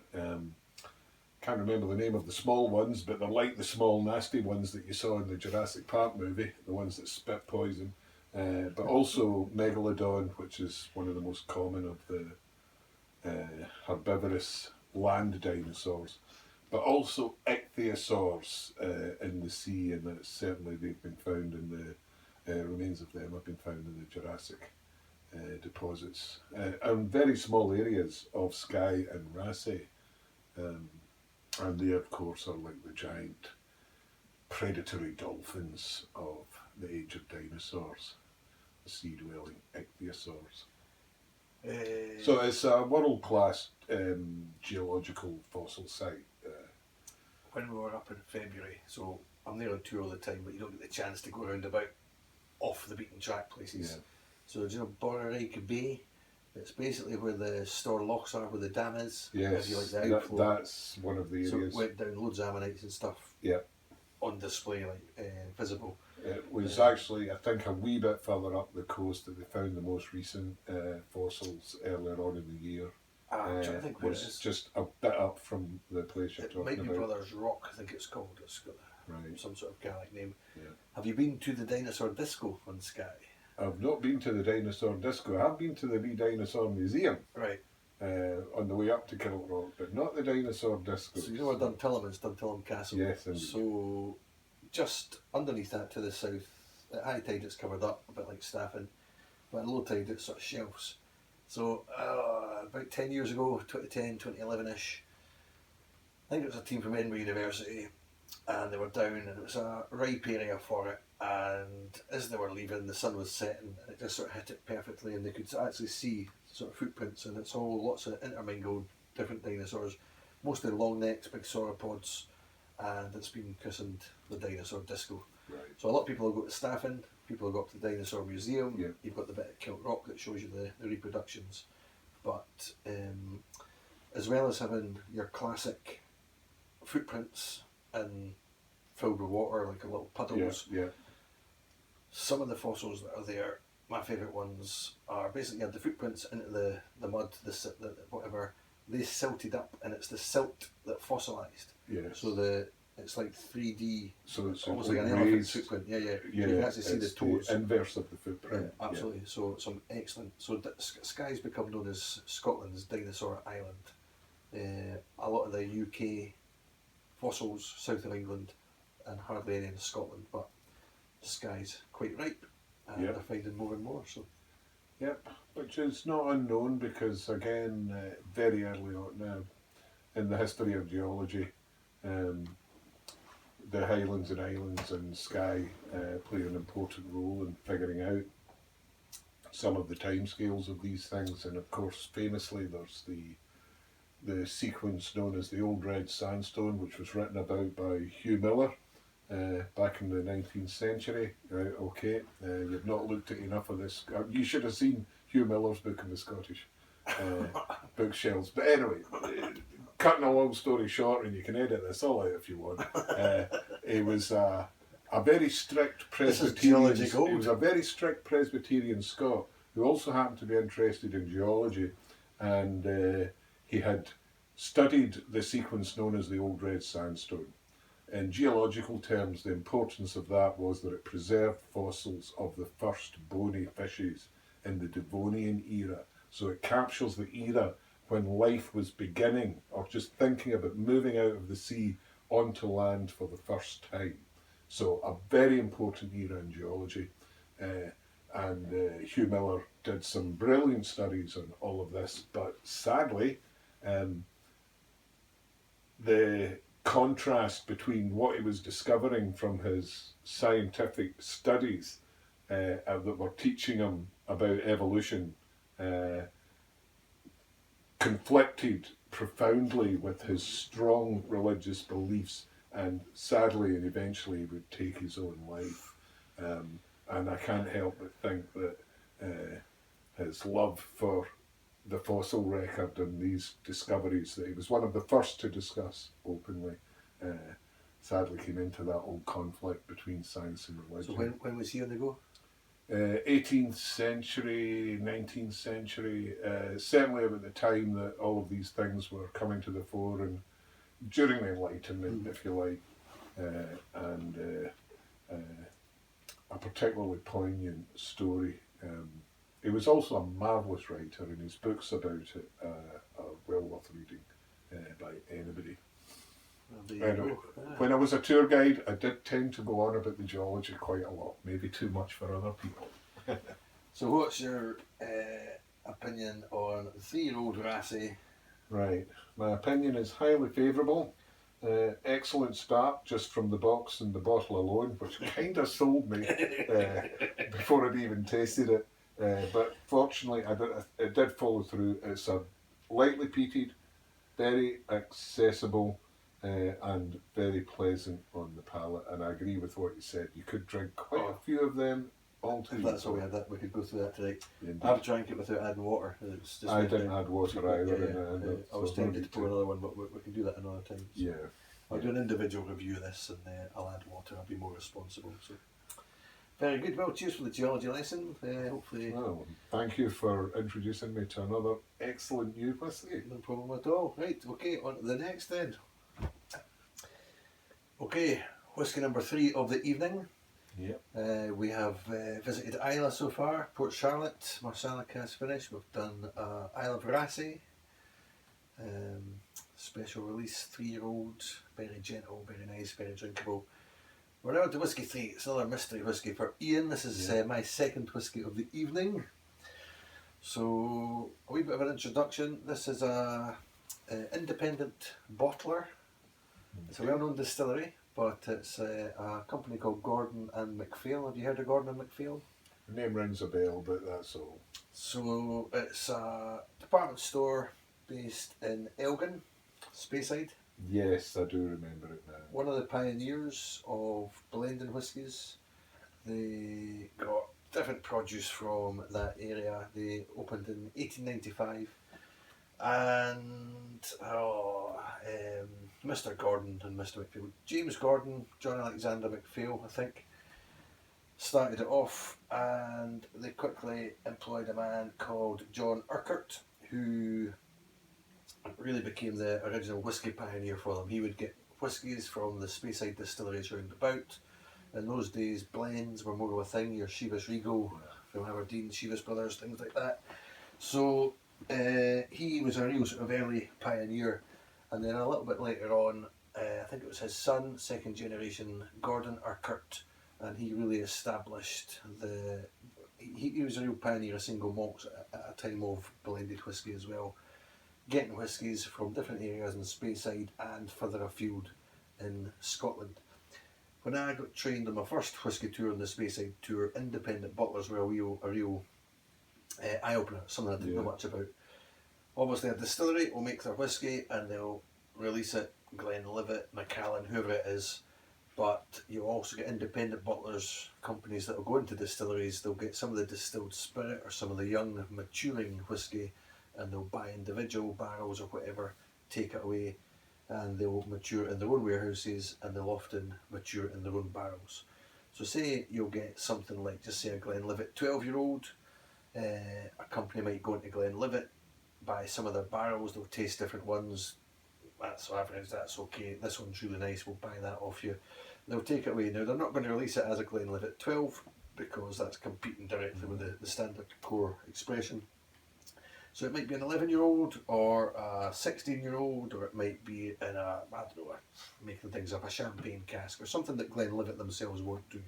Can't remember the name of the small ones, but they're like the small nasty ones that you saw in the Jurassic Park movie, the ones that spit poison. But also Megalodon, which is one of the most common of the herbivorous land dinosaurs. But also ichthyosaurs in the sea, and certainly they've been found in the remains of them have been found in the Jurassic deposits. And very small areas of Skye and Raasay. And they, of course, are like the giant predatory dolphins of the age of dinosaurs, the sea-dwelling ichthyosaurs. So it's a world-class geological fossil site. When we were up in February, so I'm there on tour all the time, but you don't get the chance to go around about. off the beaten track places. Yeah. So do you know Borreraig Bay? It's basically where the Store Locks are, where the dam is. Yes, If you like the outflow. that's one of the So areas. it went down loads of ammonites and stuff. Yeah. On display, like visible. It was actually, I think, a wee bit further up the coast that they found the most recent fossils earlier on in the year. I'm trying to think what it It's is. just a bit up from the place you're It talking might be about. Brothers Rock, I think it's called. It's got Right. some sort of Gaelic name. Yeah. Have you been to the Dinosaur Disco on Skye? I've not been to the Dinosaur Disco. I've been to the wee Dinosaur Museum Right. on the way up to Kilrock, but not the Dinosaur Disco. So you know where Duntillum is, Duntillum Castle? Yes, indeed. So just underneath that to the south, at high tide it's covered up, a bit like Staffin, but at low tide it's sort of shelves. So about 10 years ago, 2010, 2011-ish, I think it was a team from Edinburgh University, and they were down, and it was a ripe area for it, and as they were leaving, the sun was setting, and it just sort of hit it perfectly, and they could actually see sort of footprints, and it's all lots of intermingled different dinosaurs, mostly long necks, big sauropods, and it's been christened the Dinosaur Disco. Right. So a lot of people will go to Staffin, people will go up to the Dinosaur Museum, Yeah. You've got the bit at Kilrock that shows you the reproductions, but as well as having your classic footprints and filled with water, like a little puddles, Yeah. some of the fossils that are there, my favourite ones are basically the footprints into the mud, the whatever, they silted up, and it's the silt that fossilised. Yes. So it's like 3D, So it's almost like an raised, elephant's footprint. Yeah. Yeah, You can actually see the it's toes. the inverse of the footprint. Yeah, absolutely. So some excellent. So Skye's become known as Scotland's dinosaur island. A lot of the UK fossils south of England and hardly any in Scotland, but Skye's quite ripe, and Yep. they're finding more and more. So Yep, which is not unknown because, again, very early on in the history of geology, the Highlands and Islands and Skye play an important role in figuring out some of the timescales of these things. And of course, famously, there's the sequence known as the Old Red Sandstone, which was written about by Hugh Miller back in the 19th century. Right, okay, you've not looked at enough of this. You should have seen Hugh Miller's book in the Scottish bookshelves. But anyway, cutting a long story short, and you can edit this all out if you want. It was a very strict Presbyterian. He was a very strict Presbyterian Scot who also happened to be interested in geology, and he had studied the sequence known as the Old Red Sandstone. In geological terms, the importance of that was that it preserved fossils of the first bony fishes in the Devonian era. So it captures the era when life was beginning, or just thinking about moving out of the sea onto land for the first time. So a very important era in geology. And Hugh Miller did some brilliant studies on all of this, but sadly, the contrast between what he was discovering from his scientific studies that were teaching him about evolution conflicted profoundly with his strong religious beliefs, and sadly and eventually would take his own life. And I can't help but think that his love for the fossil record and these discoveries that he was one of the first to discuss openly sadly came into that old conflict between science and religion. So when was he on the go? 18th century, 19th century, certainly about the time that all of these things were coming to the fore, and during the Enlightenment, if you like, and a particularly poignant story. He was also a marvellous writer, and his books about it are well worth reading by anybody. Anyway, when I was a tour guide, I did tend to go on about the geology quite a lot, maybe too much for other people. So what's your opinion on 3-year-old Raasay? Right, my opinion is highly favourable. Excellent start just from the box and the bottle alone, which kind of sold me before I'd even tasted it. But fortunately, it did follow through. It's a lightly peated, very accessible, and very pleasant on the palate. And I agree with what you said. You could drink quite a few of them All to If that's all we had, that we could go through that tonight. Indeed. I've drank it without adding water. It's just I didn't add water either. I was tempted to pour another one, but we can do that another time. So Yeah. I'll do an individual review of this, and I'll add water. I'll be more responsible. So very good. Well, cheers for the geology lesson. Hopefully, Well, thank you for introducing me to another excellent new whisky. no problem at all. Right. Okay. On to the next then. Okay. Whisky number 3 of the evening. Yep. We have visited Islay so far, Port Charlotte, Marsala Cask Finish. We've done Isle of Raasay, special release, 3-year-old, very gentle, very nice, very drinkable. We're now to Whisky 3. It's another mystery whisky for Iain. This is my second whisky of the evening. So a wee bit of an introduction. This is a independent bottler. It's a well-known distillery. But it's a company called Gordon and Macphail. Have you heard of Gordon and Macphail? The name rings a bell, but that's all. So it's a department store based in Elgin, Speyside. Yes, I do remember it now. One of the pioneers of blending whiskies. They got different produce from that area. They opened in 1895. And Mr. Gordon and Mr. Macphail, James Gordon, John Alexander Macphail, I think, started it off, and they quickly employed a man called John Urquhart, who really became the original whisky pioneer for them. He would get whiskies from the Speyside distilleries round about. In those days, blends were more of a thing. Your Chivas Regal from Aberdeen, Chivas Brothers, things like that. So he was a real sort of early pioneer, and then a little bit later on, I think it was his son, second generation Gordon Urquhart, and he really established he was a real pioneer of single malts at a time of blended whisky as well, getting whiskies from different areas in Speyside and further afield in Scotland. When I got trained on my first whisky tour on the Speyside tour, independent bottlers were a real eye-opener, something I didn't know much about. Obviously a distillery will make their whisky and they'll release it, Glenlivet, Macallan, whoever it is, but you'll also get independent bottlers, companies that will go into distilleries, they'll get some of the distilled spirit or some of the young maturing whisky, and they'll buy individual barrels or whatever, take it away, and they will mature in their own warehouses, and they'll often mature in their own barrels. So say you'll get something like, just say a Glenlivet 12-year-old, a company might go into Glenlivet, buy some of their barrels, they'll taste different ones, that's average, that's okay, this one's really nice, we'll buy that off you. They'll take it away. Now they're not going to release it as a Glenlivet 12 because that's competing directly with the standard core expression. So it might be an 11-year-old or a 16-year-old, or it might be in a, I don't know, making things up, a champagne cask or something that Glenlivet themselves won't do.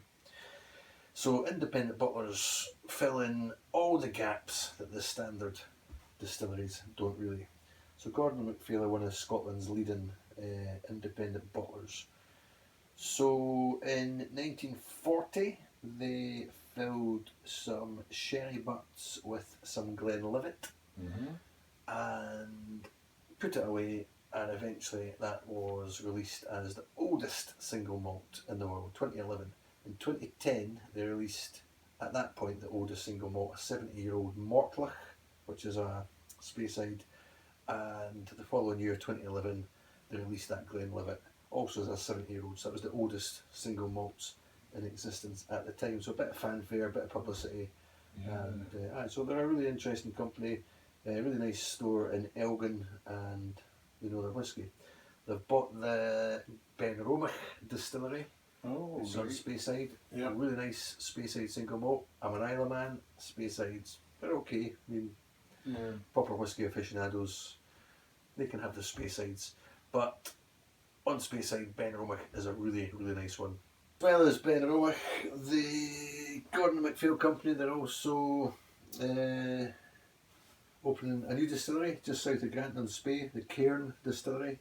So independent bottlers fill in all the gaps that the standard distilleries don't really. So Gordon Macphail are one of Scotland's leading independent bottlers. So in 1940 they filled some sherry butts with some Glenlivet and put it away, and eventually that was released as the oldest single malt in the world, 2011. In 2010 they released, at that point, the oldest single malt, a 70-year-old Mortlach, which is a Speyside, and the following year, 2011, they released that Glenlivet, also as a 70-year-old, so that was the oldest single malts in existence at the time. So a bit of fanfare, a bit of publicity, and so they're a really interesting company, a really nice store in Elgin, and they know their whisky. They've bought the Benromach distillery, it's on Speyside, a really nice Speyside single malt. I'm an Islay man, Speysides, they're okay, I mean, proper whisky aficionados, they can have the Speysides, but on Speyside, Benromach is a really, really nice one. As well as Benromach, the Gordon Macphail company, they're also opening a new distillery just south of Granton-on-Spey, the Cairn Distillery,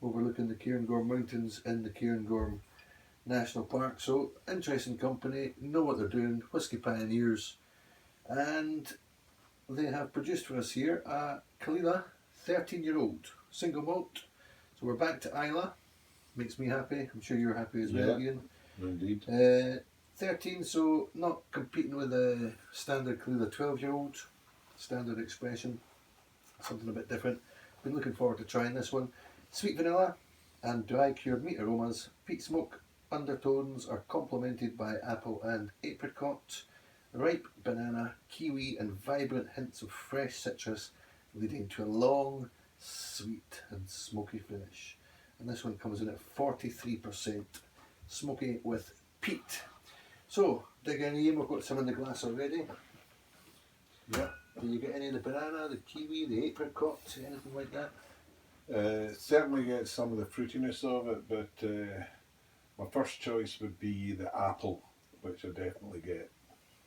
overlooking the Cairngorm Mountains in the Cairngorm National Park. So, interesting company, know what they're doing, whisky pioneers, and they have produced for us here a Caol Ila 13-year-old single malt. So we're back to Islay, makes me happy, I'm sure you're happy as well, Iain. Indeed. 13, so not competing with the standard Caol Ila 12-year-old, standard expression, something a bit different. Been looking forward to trying this one. Sweet vanilla and dry cured meat aromas, peat smoke undertones are complemented by apple and apricot, ripe banana, kiwi and vibrant hints of fresh citrus, leading to a long, sweet and smoky finish. And this one comes in at 43% smoky with peat. So, dig in, Iain, we've got some in the glass already. Yeah. Do you get any of the banana, the kiwi, the apricot, anything like that? Certainly get some of the fruitiness of it, but my first choice would be the apple, which I definitely get.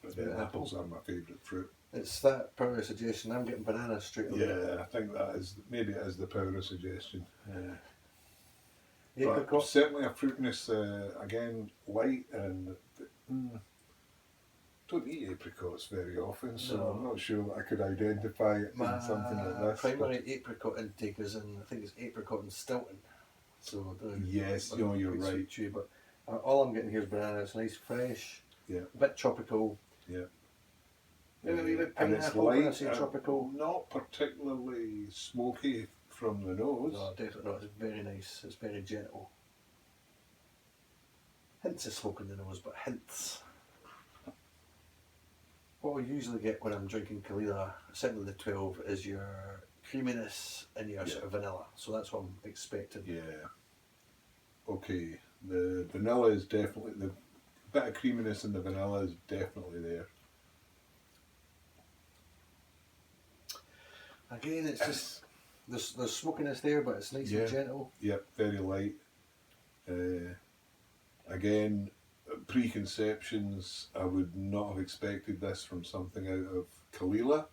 But then apples are my favourite fruit. It's that power suggestion. I'm getting banana straight away. Yeah, I think that is, maybe it is the power suggestion. Apricot? But certainly a fruitiness, again, light, and don't eat apricots very often, so No. I'm not sure that I could identify it in something like this. Primary apricot intake is in, I think it's apricot and Stilton. So Yes, you know, you're right. You, but all I'm getting here is banana. It's nice, fresh, Yeah. a bit tropical. Yeah. Maybe a wee bit And it's pineapple when I light, say tropical. not particularly smoky from the nose. No, definitely not. It's very nice. It's very gentle. Hints of smoke in the nose, but hints. What I usually get when I'm drinking Caol Ila, certainly the 12, is your creaminess and your sort of vanilla. So that's what I'm expecting. Yeah. Okay. The vanilla is definitely, the bit of creaminess in the vanilla is definitely there. Again, it's just, there's smokiness there, but it's nice and gentle. Yep, very light. Again, preconceptions, I would not have expected this from something out of Caol Ila,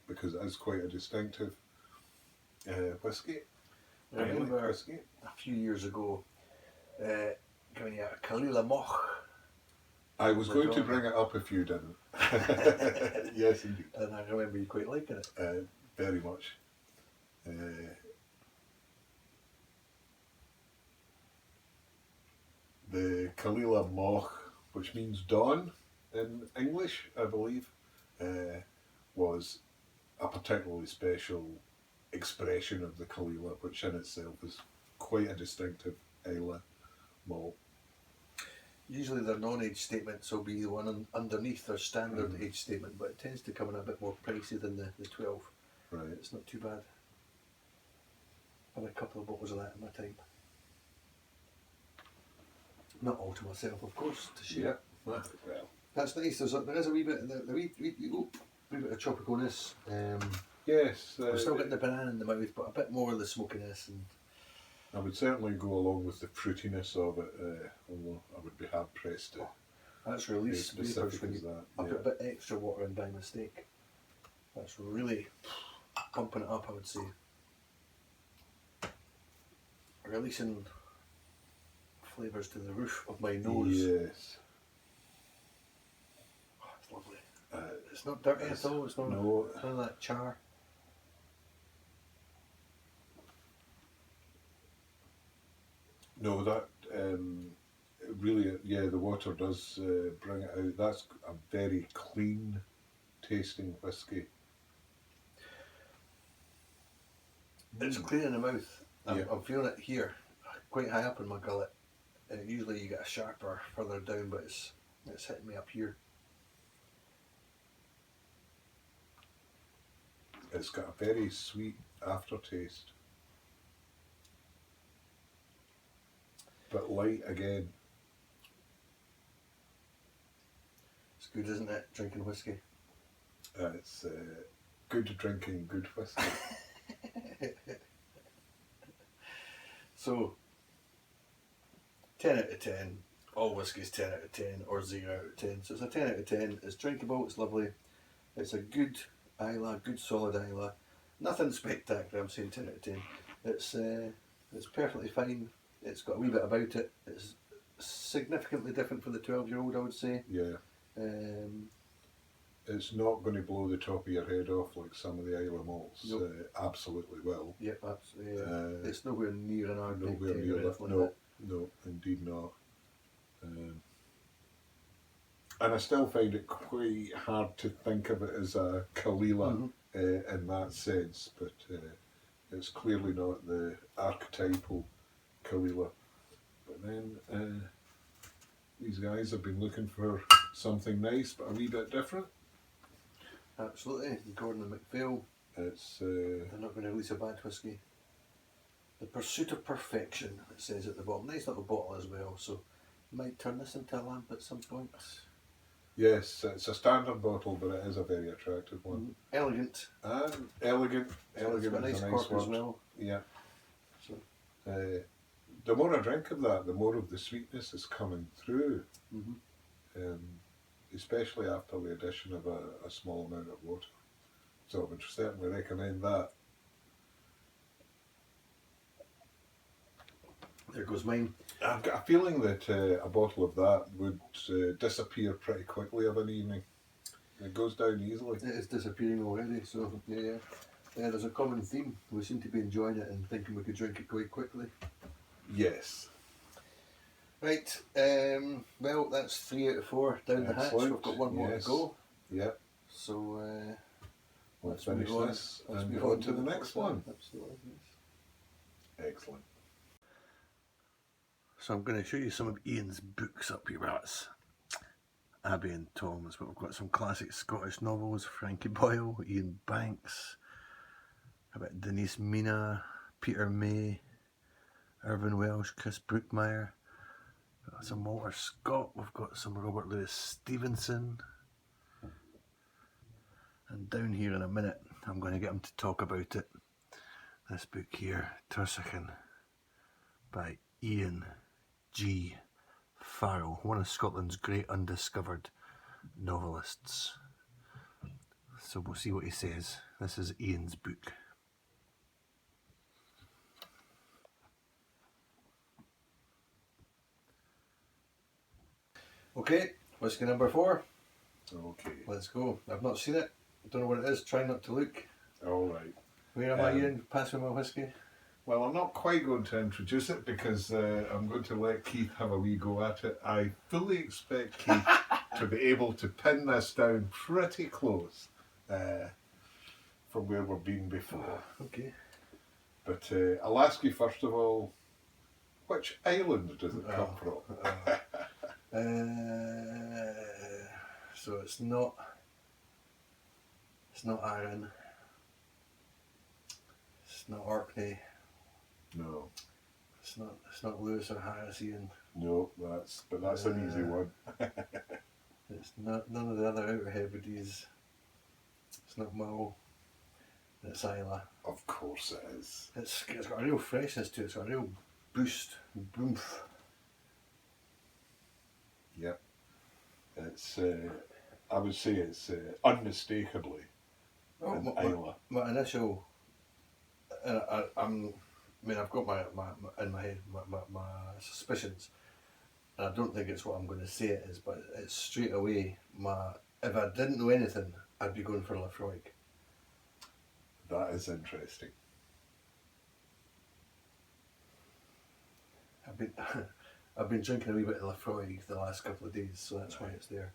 because it is quite a distinctive whisky. I remember Whisky. a few years ago giving you a Caol Ila moch. I was going to bring it up if you didn't. Yes, indeed. And I remember you quite liking it. Very much. The Caol Ila moch, which means dawn in English, I believe, was a particularly special expression of the Caol Ila, which in itself is quite a distinctive Islay malt. Usually their non-age statements will be the one underneath their standard age statement, but it tends to come in a bit more pricey than the 12. Right. It's not too bad. Had a couple of bottles of that in my time. Not all to myself, of course, to share. Well, That's nice. There is a wee bit, the wee bit of tropicalness. yes. I'm still getting the banana in the mouth, but a bit more of the smokiness. And I would certainly go along with the fruitiness of it, although I would be hard pressed to that's be release as specific when as you that. I put a bit extra water in by mistake. That's really pumping it up, I would say. Releasing flavours to the roof of my nose. Yes. Oh, it's lovely. It's not dirty at all. It's not none of that char. No, that really, the water does bring it out. That's a very clean tasting whisky. It's clear in the mouth. Yeah. I'm feeling it here, quite high up in my gullet. Usually you get a sharper further down, but it's hitting me up here. It's got a very sweet aftertaste, but light again. It's good, isn't it, drinking whiskey? It's good drinking, good whisky. So, 10 out of 10. All whiskies 10 out of 10 or 0 out of 10. So it's a 10 out of 10. It's drinkable, it's lovely. It's a good Islay, good solid Islay. Nothing spectacular, I'm saying 10 out of 10. It's perfectly fine. It's got a wee bit about it. It's significantly different for the 12-year-old, I would say. Yeah. It's not going to blow the top of your head off like some of the Islay malts. Nope. Absolutely will. Yep, absolutely. It's nowhere near an Ardbeg. Nowhere near that. No, indeed not. And I still find it quite hard to think of it as a Caol Ila in that sense, but it's clearly not the archetypal Caol Ila. But then these guys have been looking for something nice but a wee bit different. Absolutely. Gordon Macphail. It's They're not going to release a bad whiskey. The Pursuit of Perfection, it says at the bottom. Nice little bottle as well, so might turn this into a lamp at some point. yes, it's a standard bottle, but it is a very attractive one. Elegant. And elegant. Elegant It's got a is nice a cork nice as word. well. Yeah. So, The more I drink of that, the more of the sweetness is coming through. Especially after the addition of a small amount of water. So I would certainly recommend that. there goes mine. I've got a feeling that a bottle of that would disappear pretty quickly of an evening. It goes down easily. It is disappearing already, so yeah. There's a common theme. We seem to be enjoying it and thinking we could drink it quite quickly. Yes. Right, well, that's 3 out of 4 down the hatch. We've got one more to go. Yeah. So We'll let's finish move on. this Let's and move go on to the next one. Absolutely, yes. Excellent. So I'm going to show you some of Iain's books up here. Well, it's Abby and Tom's, but we've got some classic Scottish novels, Frankie Boyle, Iain Banks, about Denise Mina, Peter May, Irvin Welsh, Chris Brookmeyer. We've got some Walter Scott, we've got some Robert Louis Stevenson. And down here in a minute, I'm going to get him to talk about it. This book here, Tussachen, by Ian G. Farrell, one of Scotland's great undiscovered novelists. So we'll see what he says. This is Ian's book. Okay, whiskey number 4. Okay. Let's go. I've not seen it. I don't know what it is. Try not to look. All right. Where am I, Ian? Pass me my whiskey. Well, I'm not quite going to introduce it because I'm going to let Keith have a wee go at it. I fully expect Keith to be able to pin this down pretty close from where we've been before. Okay. But I'll ask you first of all, which island does it come from? So it's not Arran. It's not Orkney. No. It's not Lewis or Harris, Ian. No, that's an easy one. It's not none of the other Outer Hebrides. It's not Mull. It's Islay. Of course it is. It's got a real freshness to it. It's got a real boost, boomph. Yep. It's I would say it's unmistakably an Islay. My initial, I've got my in my head my suspicions, and I don't think it's what I'm going to say it is, but it's straight away if I didn't know anything, I'd be going for Lafroig. That is interesting. I've been drinking a wee bit of Lafroig the last couple of days, so that's why it's there.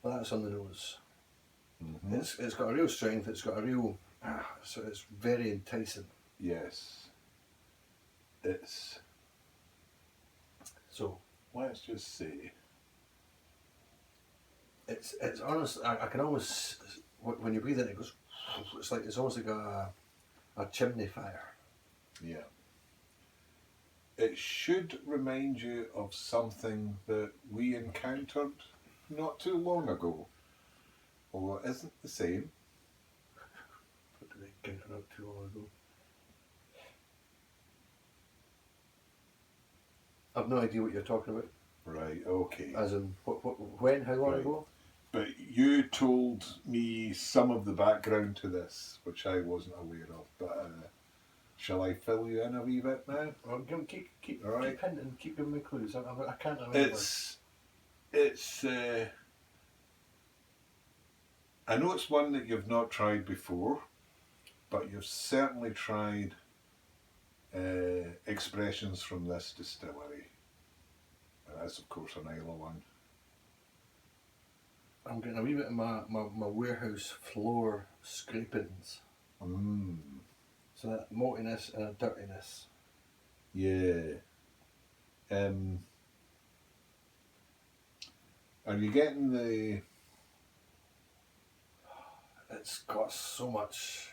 But that's on the nose. Mm-hmm. It's got a real strength. It's got a real so it's very enticing. Yes. It's. So let's just say. It's honest. I can almost, when you breathe in it goes. It's almost like a chimney fire. Yeah. It should remind you of something that we encountered not too long ago, although it isn't the same. What did I encounter not too long ago? I've no idea what you're talking about. Right. Okay. As in, when? How long ago? But you told me some of the background to this, which I wasn't aware of. But shall I fill you in a wee bit now? Well, keep right. hinting, keep giving me clues. I can't remember. It's. I know it's one that you've not tried before, but you've certainly tried expressions from this distillery. that is, of course, an Islay one. I'm getting a wee bit of my warehouse floor scrapings. So that maltiness and a dirtiness. Yeah. Are you getting the... It's got so much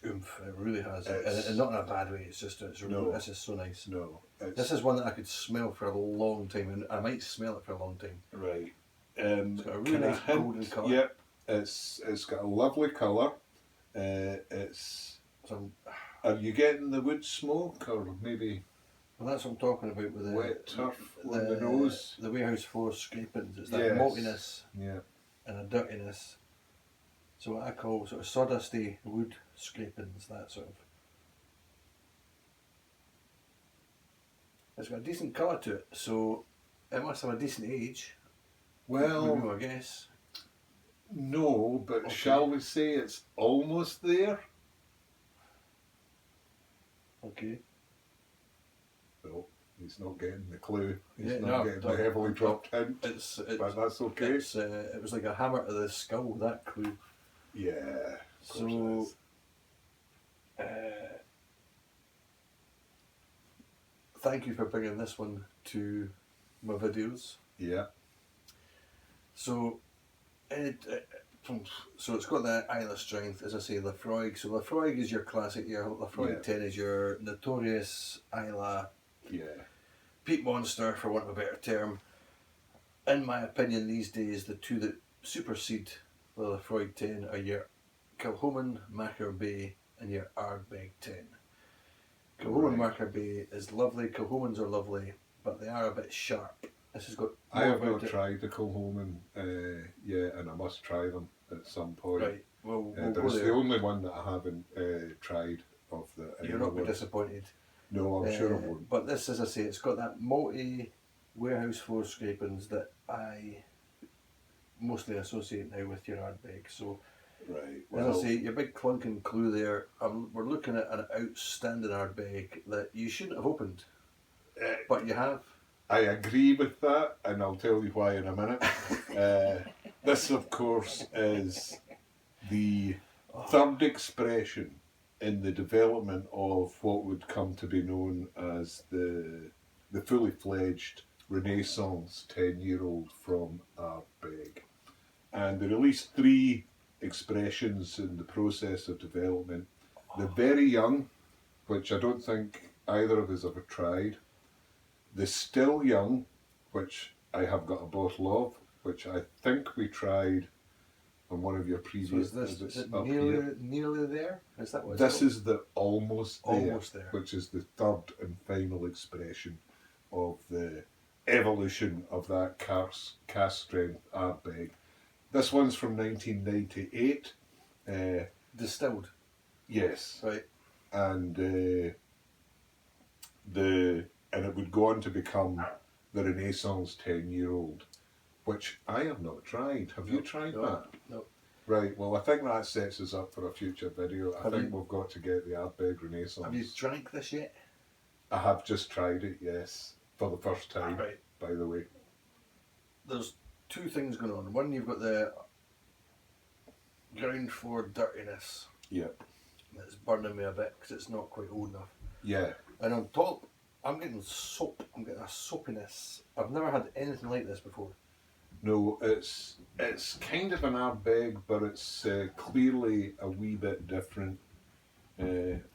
oomph. It really has, and not in a bad way. It's just this is so nice. No, this is one that I could smell for a long time, and I might smell it for a long time. Right. It's got a really nice golden colour. Yep. It's got a lovely colour. Are you getting the wood smoke, or maybe? Well, that's what I'm talking about with the wet turf on the nose. The warehouse floor scrapings. It's that maltiness and a dirtiness. So what I call sort of sawdusty wood scrapings, that sort of. It's got a decent colour to it, so it must have a decent age. Well, I guess. No, but shall we say it's almost there? Okay. Well, he's not getting the clue. He's not getting the heavily dropped hint. But that's okay. It was like a hammer to the skull, that clue. Yeah. So, thank you for bringing this one to my videos. Yeah. So, so it's got that Islay strength, as I say, Lafroig. So Lafroig is your classic. Your Lafroig 10 is your notorious Islay peat monster, for want of a better term. In my opinion, these days, the two that supersede the Lafroig 10 are your Kilchoman Macker Bay and your Ardbeg 10. Kilchoman Macker Bay is lovely. Kilchomans are lovely, but they are a bit sharp. This has got. I have not tried the Kilchoman yet, and I must try them at some point. Right. Well, but it's the only one that I haven't tried of the. You'll not be disappointed. No, I'm sure I won't. But this, as I say, it's got that malty warehouse floor scrapings that I mostly associate now with your Ardbeg. So, well, as I say, your big clunking clue there. We're looking at an outstanding Ardbeg that you shouldn't have opened, but you have. I agree with that, and I'll tell you why in a minute. This, of course, is the third expression in the development of what would come to be known as the fully fledged Renaissance 10-year-old from Ardbeg. And there are at least 3 expressions in the process of development. The very young, which I don't think either of us ever tried. The still young, which I have got a bottle of, which I think we tried on one of your previous visits up here. Nearly there? Is that what this is the almost there, which is the third and final expression of the evolution of that cast strength Ardbeg. This one's from 1998. Distilled? Yes. Right. And it would go on to become the Renaissance 10-year-old, which I have not tried. Have you tried that? No. Right, well I think that sets us up for a future video. I think we've got to get the Ardbeg Renaissance. Have you drank this yet? I have just tried it, yes, for the first time, by the way. There's 2 things going on. One, you've got the ground floor dirtiness. Yeah. That's burning me a bit because it's not quite old enough. Yeah. And on top, I'm getting soap. I'm getting a soapiness. I've never had anything like this before. No, it's kind of an Ardbeg, but it's clearly a wee bit different,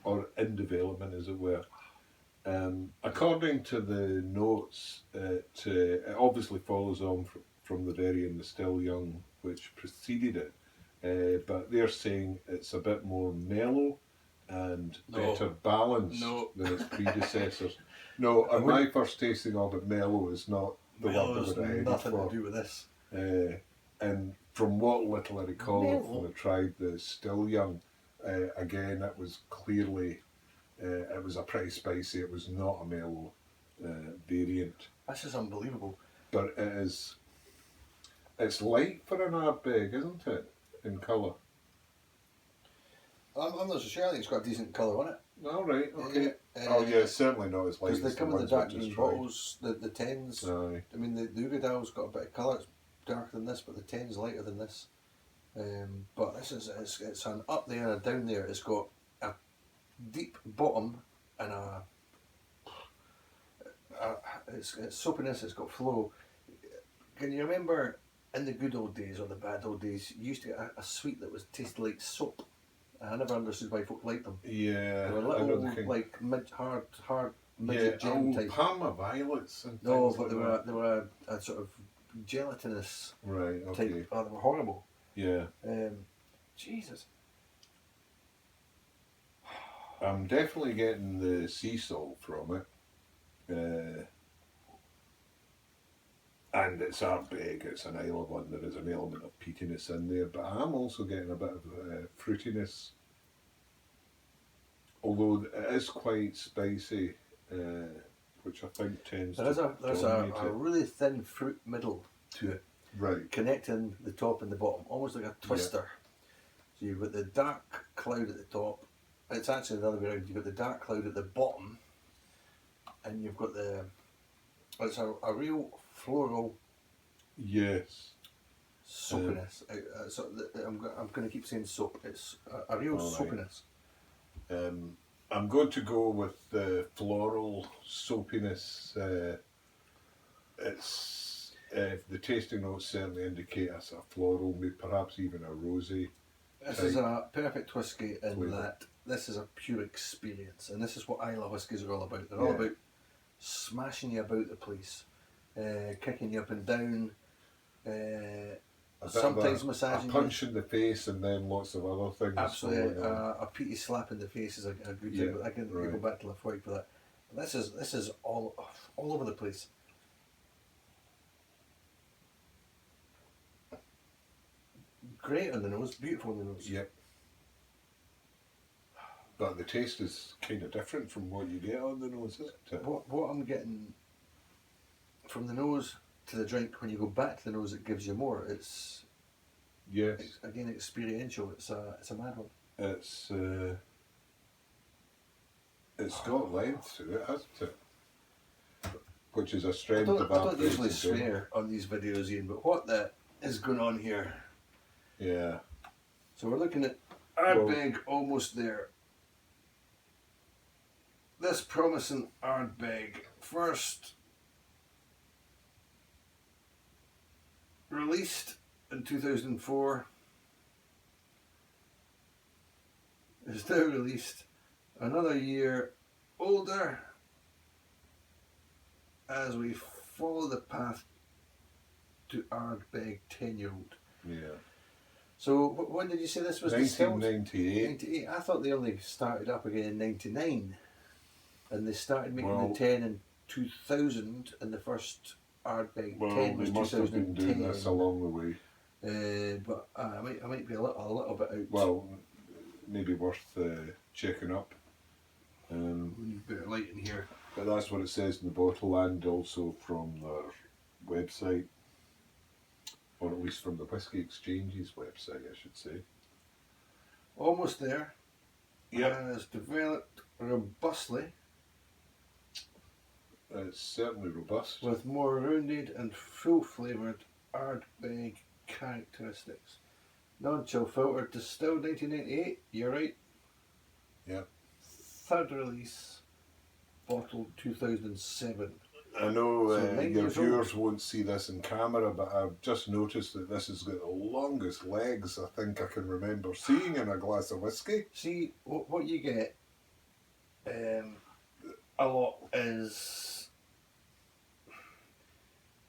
or in development, as it were. According to the notes, it obviously follows on from the very and the still young, which preceded it, but they're saying it's a bit more mellow and better balanced than its predecessors. No, and my first tasting of it, mellow, is not the one that would have headed nothing for. to do with this. And from what little I recall when I tried the still young, again, it was clearly, it was a pretty spicy. It was not a mellow variant. This is unbelievable. But it's light for an Ardbeg, isn't it, in colour? I'm not so sure. I think it's got a decent colour on it. All right, okay. Uh, Oh yeah, it's certainly not as light Because as they the come in the ones dark we green just tried. bottles, the tens. Aye. I mean, the Ugadal's got a bit of colour. It's darker than this, but the ten's lighter than this. But this is it's an up there and a down there. It's got a deep bottom and it's soapiness. It's got flow. Can you remember in the good old days or the bad old days, you used to get a sweet that was tasted like soap? I never understood why folk liked them. Yeah, They were I know little the kind. like hard Yeah, midget gem type. Parma violets and No, things but like they were a sort of gelatinous that. Right, okay. type. Oh, they were horrible. Yeah. Jesus. I'm definitely getting the sea salt from it. And it's Ardbeg, it's an Isle of one, there is an element of peatiness in there, but I'm also getting a bit of fruitiness. Although it is quite spicy, which I think tends There's to dominate a it. really thin fruit middle to it, Right, connecting the top and the bottom, almost like a twister. So you've got the dark cloud at the top. It's actually the other way around. You've got the dark cloud at the bottom, and you've got the. It's a real floral yes. soapiness. I'm going to keep saying soap. It's a real All right. soapiness. I'm going to go with the floral soapiness. It's the tasting notes certainly indicate us a floral, maybe perhaps even a rosy. This is a perfect whisky in flavour. that this is a pure experience, and this is what Islay whiskies are all about. They're all about smashing you about the place, kicking you up and down, sometimes massaging a punch in the face, and then lots of other things. Absolutely, going on. a peaty slap in the face is a good Yeah, thing. But I can go back to Lafroig for that. But this is all over the place. Great on the nose, beautiful on the nose. Yep. But the taste is kind of different from what you get on the nose, isn't it? What I'm getting from the nose to the drink, when you go back to the nose, it gives you more. It's again experiential. It's a mad one. It's got length to it, hasn't it? Which is a I strength don't, of I don't usually apparatus in general. swear on these videos, Ian, but what the is going on here? Yeah. So we're looking at Ardbeg, almost there. This promising Ardbeg, first released in 2004, is now released another year older as we follow the path to Ardbeg 10-year-old. Yeah. So when did you say this was distilled? 1998. 98. I thought they only started up again in 99, and they started making the 10 in 2000, and the first Ardbeg 10 was they must have been 2010. doing this along the way. But I might be a little bit out. Well, maybe worth checking up. We need a bit of light in here. But that's what it says in the bottle, and also from their website, or at least from the Whisky Exchange's website, I should say. Almost there. Yep. And it's developed robustly It's certainly robust. with more rounded and full flavoured Ardbeg characteristics. Non-chill filtered, distilled 1998. You're right. Yep. Third release, bottled 2007. I know So 9 your years old. viewers won't see this in camera, but I've just noticed that this has got the longest legs I think I can remember seeing in a glass of whiskey. See, what you get a lot is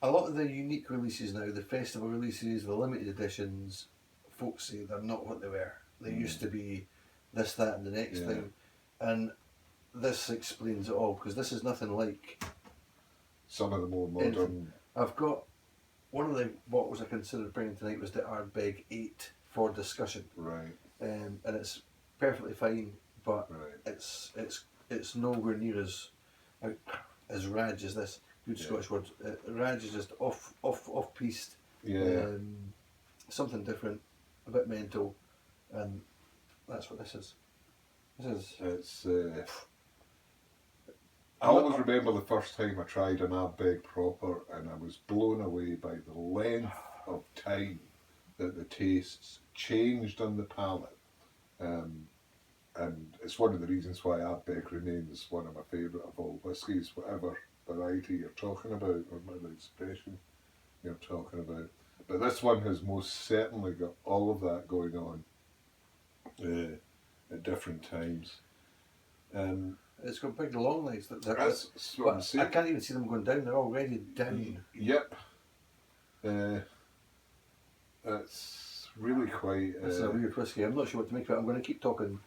a lot of the unique releases now, the festival releases, the limited editions, folks say they're not what they were. They used to be this, that and the next thing. And this explains it all, because this is nothing like... Some of the more modern... I've got... One of the bottles I considered bringing tonight was the Ardbeg 8 for discussion. Right. And it's perfectly fine, but Right. it's nowhere near as raj as this. Good Scottish word. Raj is just off piste. Yeah. Something different, a bit mental, and that's what this is. It's. I always remember the first time I tried an Ardbeg proper, and I was blown away by the length of time that the tastes changed on the palate. And it's one of the reasons why Ardbeg remains one of my favourite of all whiskies, whatever variety you're talking about, or whatever expression you're talking about. But this one has most certainly got all of that going on at different times. It's got big long legs. That's what I'm saying. I can't even see them going down. They're already down. Yep. That's really quite... This is a weird whiskey. I'm not sure what to make of it. I'm going to keep talking.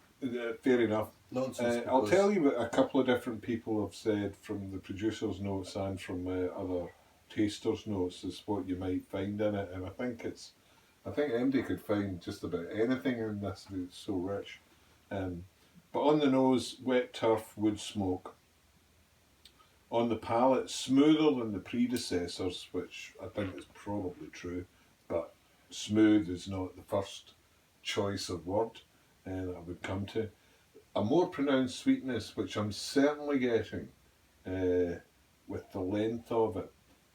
Fair enough. Nonsense. I'll tell you what a couple of different people have said from the producer's notes and from other tasters' notes is what you might find in it, and I think MD could find just about anything in this. It's so rich. But on the nose, wet turf, wood smoke. On the palate, smoother than the predecessors, which I think is probably true, but smooth is not the first choice of word that I would come to. A more pronounced sweetness, which I'm certainly getting with the length of it,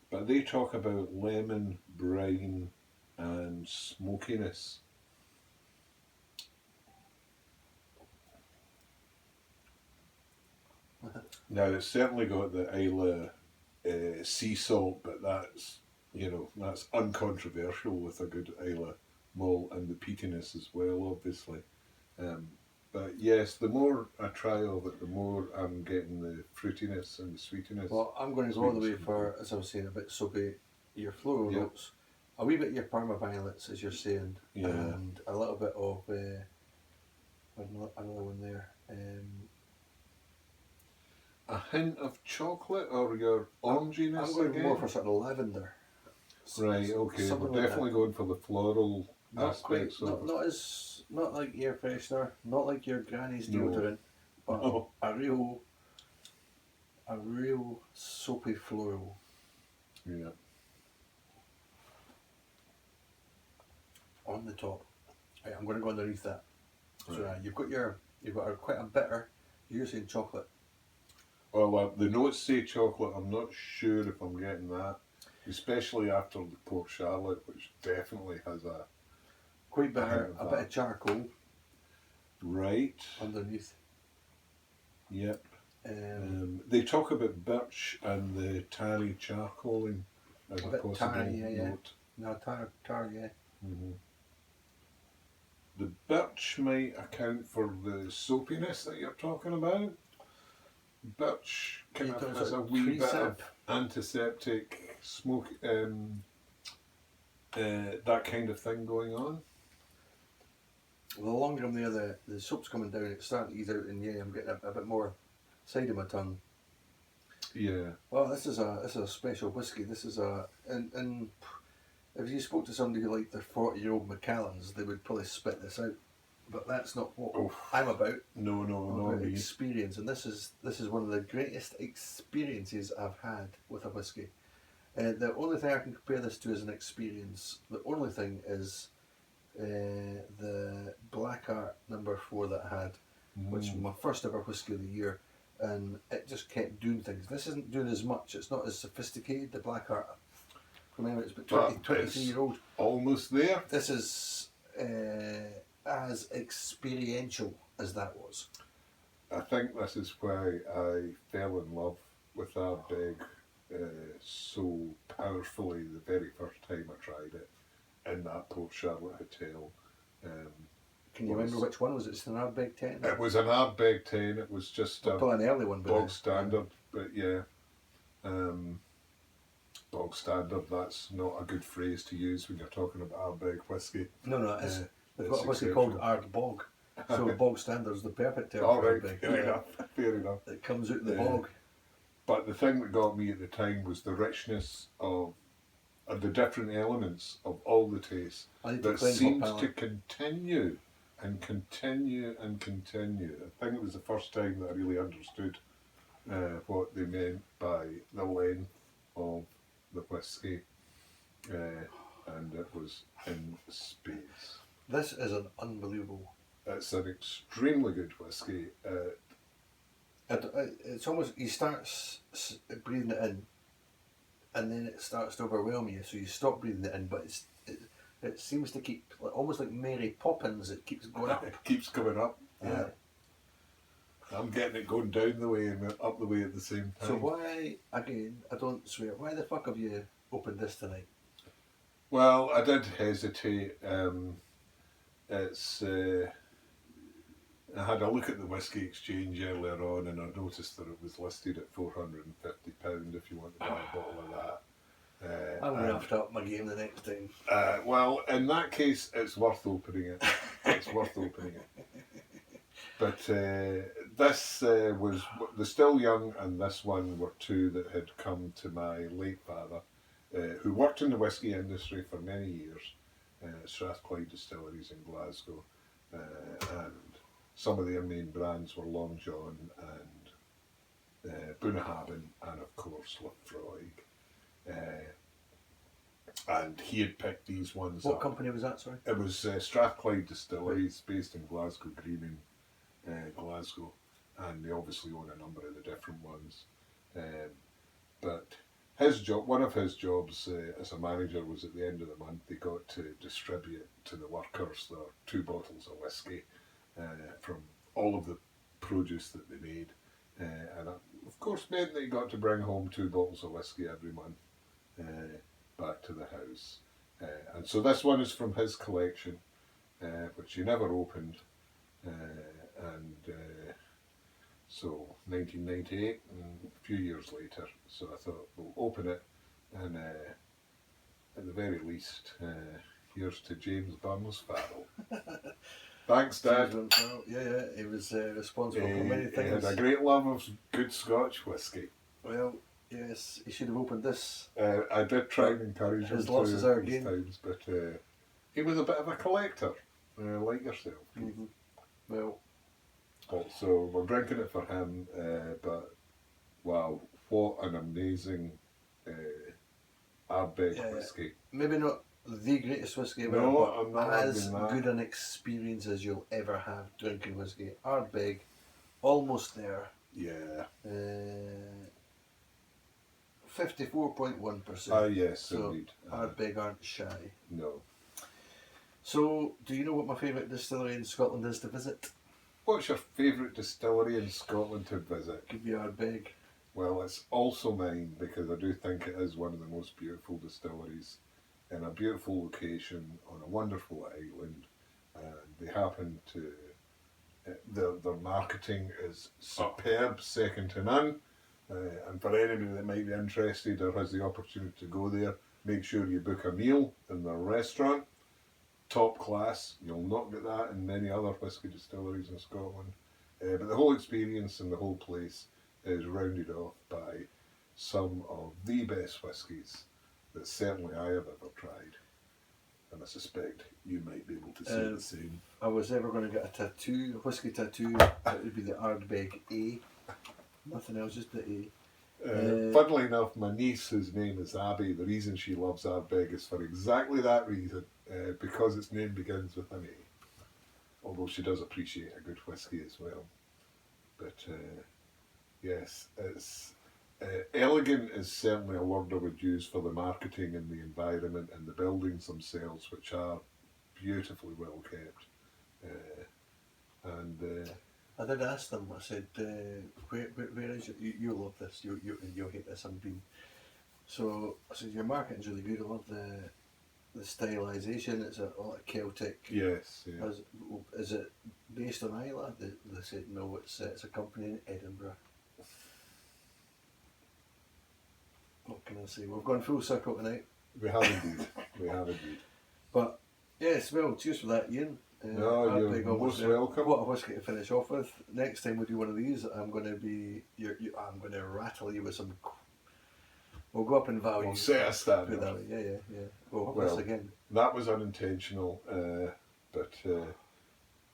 but they talk about lemon, brine and smokiness. Now it's certainly got the Islay sea salt, but that's uncontroversial with a good Islay malt, and the peatiness as well, obviously. But yes, the more I try of it, the more I'm getting the fruitiness and the sweetiness. Well, I'm going to go all the way for, as I was saying, a bit soapy, your floral notes, a wee bit of your Parma violets, as you're saying, and a little bit of another one there. A hint of chocolate or your oranginess? I'm going again? more for sort of lavender. Right, okay. We're definitely going for the floral aspects of it. Not like air freshener, not like your granny's deodorant, but a real soapy floral. Yeah. On the top. Right, I'm going to go underneath that. So you've got quite a bitter. You're saying chocolate. Well, the notes say chocolate. I'm not sure if I'm getting that, especially after the Port Charlotte, which definitely has a quite bitter, a bit of charcoal. Right. Underneath. Yep. They talk about birch and the tarry charcoaling as a possible note. No, tar, yeah. Mm-hmm. The birch might account for the soapiness that you're talking about. Birch kind of has a wee bit of antiseptic smoke, that kind of thing going on. Well, the longer I'm there, the soap's coming down, it's starting to ease out, and I'm getting a bit more side of my tongue. Yeah. Well, this is a special whiskey. This is and if you spoke to somebody who liked their 40-year-old Macallans, they would probably spit this out. But that's not what I'm about. No, about experience, and this is one of the greatest experiences I've had with a whiskey. The only thing I can compare this to as an experience, the only thing is the Black Art number 4 that I had, which was my first ever whiskey of the year, and it just kept doing things. This isn't doing as much. It's not as sophisticated. The Black Art, remember, it's about 23-year-old. Almost there. This is as experiential as that was. I think this is why I fell in love with Ardbeg so powerfully the very first time I tried it in that Port Charlotte hotel. Can you remember which one? Was it an Ardbeg 10? It was an Ardbeg 10. It was just probably an early one, bog standard, but yeah. Bog standard, that's not a good phrase to use when you're talking about Ardbeg whiskey. No, they've got a whiskey called Ardbeg, so bog standard's the perfect term for Ardbeg. Fair enough. It comes out the bog. But the thing that got me at the time was the richness of the different elements of all the tastes that seemed to continue and continue and continue. I think it was the first time that I really understood what they meant by the length of the whiskey, and it was in space. This is an unbelievable It's an extremely good whiskey. It's almost, you start breathing it in, and then it starts to overwhelm you, so you stop breathing it in, but it seems to keep, almost like Mary Poppins, it keeps going up. It keeps coming up. Yeah. I'm getting it going down the way and up the way at the same time. So why, again, I don't swear, why the fuck have you opened this tonight? Well, I did hesitate. I had a look at the Whisky Exchange earlier on, and I noticed that it was listed at £450 if you want to buy a bottle of that. I'm going to have to up my game the next time. Well, in that case, it's worth opening it. It's worth opening it. But this was the Still Young and this one were two that had come to my late father, who worked in the whisky industry for many years, Strathclyde Distilleries in Glasgow, and some of their main brands were Long John and Bunnahabhain and of course Lefroy. And he had picked these ones What up. company was that, sorry? It was Strathclyde Distilleries, based in Glasgow Green in Glasgow, and they obviously own a number of the different ones. But his job, one of his jobs as a manager was at the end of the month they got to distribute to the workers their 2 bottles of whiskey from all of the produce that they made, and of course meant that he got to bring home 2 bottles of whiskey every month back to the house. And so this one is from his collection, which he never opened. So 1998, and a few years later, so I thought we'll open it, and at the very least, here's to James Burns Farrell. Thanks, Dad. Yeah, he was responsible for many things. He had a great love of good Scotch whisky. Well, yes, he should have opened this. I did try and encourage him his losses are these gain. times, but he was a bit of a collector, like yourself. Mm-hmm. Well, so we're drinking it for him, but wow, what an amazing Ardbeg whisky. Maybe not the greatest whisky ever, but as good an experience as you'll ever have drinking whisky. Ardbeg, almost there. Yeah. 54.1%. Yes, so indeed. Ardbeg aren't shy. No. So, do you know what my favourite distillery in Scotland is to visit? What's your favourite distillery in Scotland to visit? Could be Ardbeg. Well, it's also mine because I do think it is one of the most beautiful distilleries in a beautiful location on a wonderful island, and they happen to their marketing is superb, second to none. And for anybody that might be interested or has the opportunity to go there, make sure you book a meal in their restaurant. Top class. You'll not get that in many other whisky distilleries in Scotland. But the whole experience and the whole place is rounded off by some of the best whiskies that certainly I have ever tried. And I suspect you might be able to say the same. If I was ever going to get a tattoo, a whisky tattoo, it would be the Ardbeg A. Nothing else, just the A. Funnily enough, my niece, whose name is Abby, the reason she loves Ardbeg is for exactly that reason, because its name begins with an A. Although she does appreciate a good whisky as well. But yes, it's elegant is certainly a word I would use for the marketing and the environment and the buildings themselves, which are beautifully well kept. I did ask them. I said, "Where is it? You love this. You'll hate this." So I said, "Your marketing's really good. I love the stylisation. It's a lot of Celtic." Yes. Yeah. Is it based on Islay? They said no. It's a company in Edinburgh. What can I say? We've gone full circle tonight. We have indeed. We have indeed. But yes, well, cheers for that, Iain. No, you're most welcome. What a whisky to finish off with. Next time we do one of these, I'm going to rattle you with some. We'll go up in value. We'll set a standard. Yeah. We'll have this again. That was unintentional, but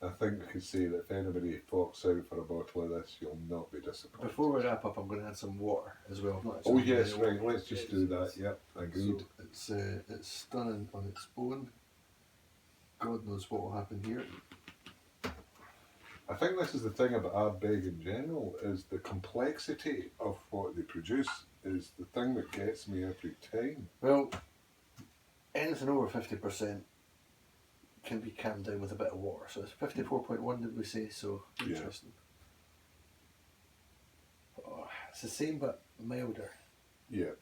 I think we could say that if anybody forks out for a bottle of this, you'll not be disappointed. Before we wrap up, I'm going to add some water as well. Oh yes, right. Let's just do that. Yep, agreed. So it's stunning on its own. God knows what will happen here. I think this is the thing about Ardbeg in general, is the complexity of what they produce is the thing that gets me every time. Well, anything over 50% can be calmed down with a bit of water. So it's 54.1, did we say? So interesting. Oh, it's the same but milder. Yeah.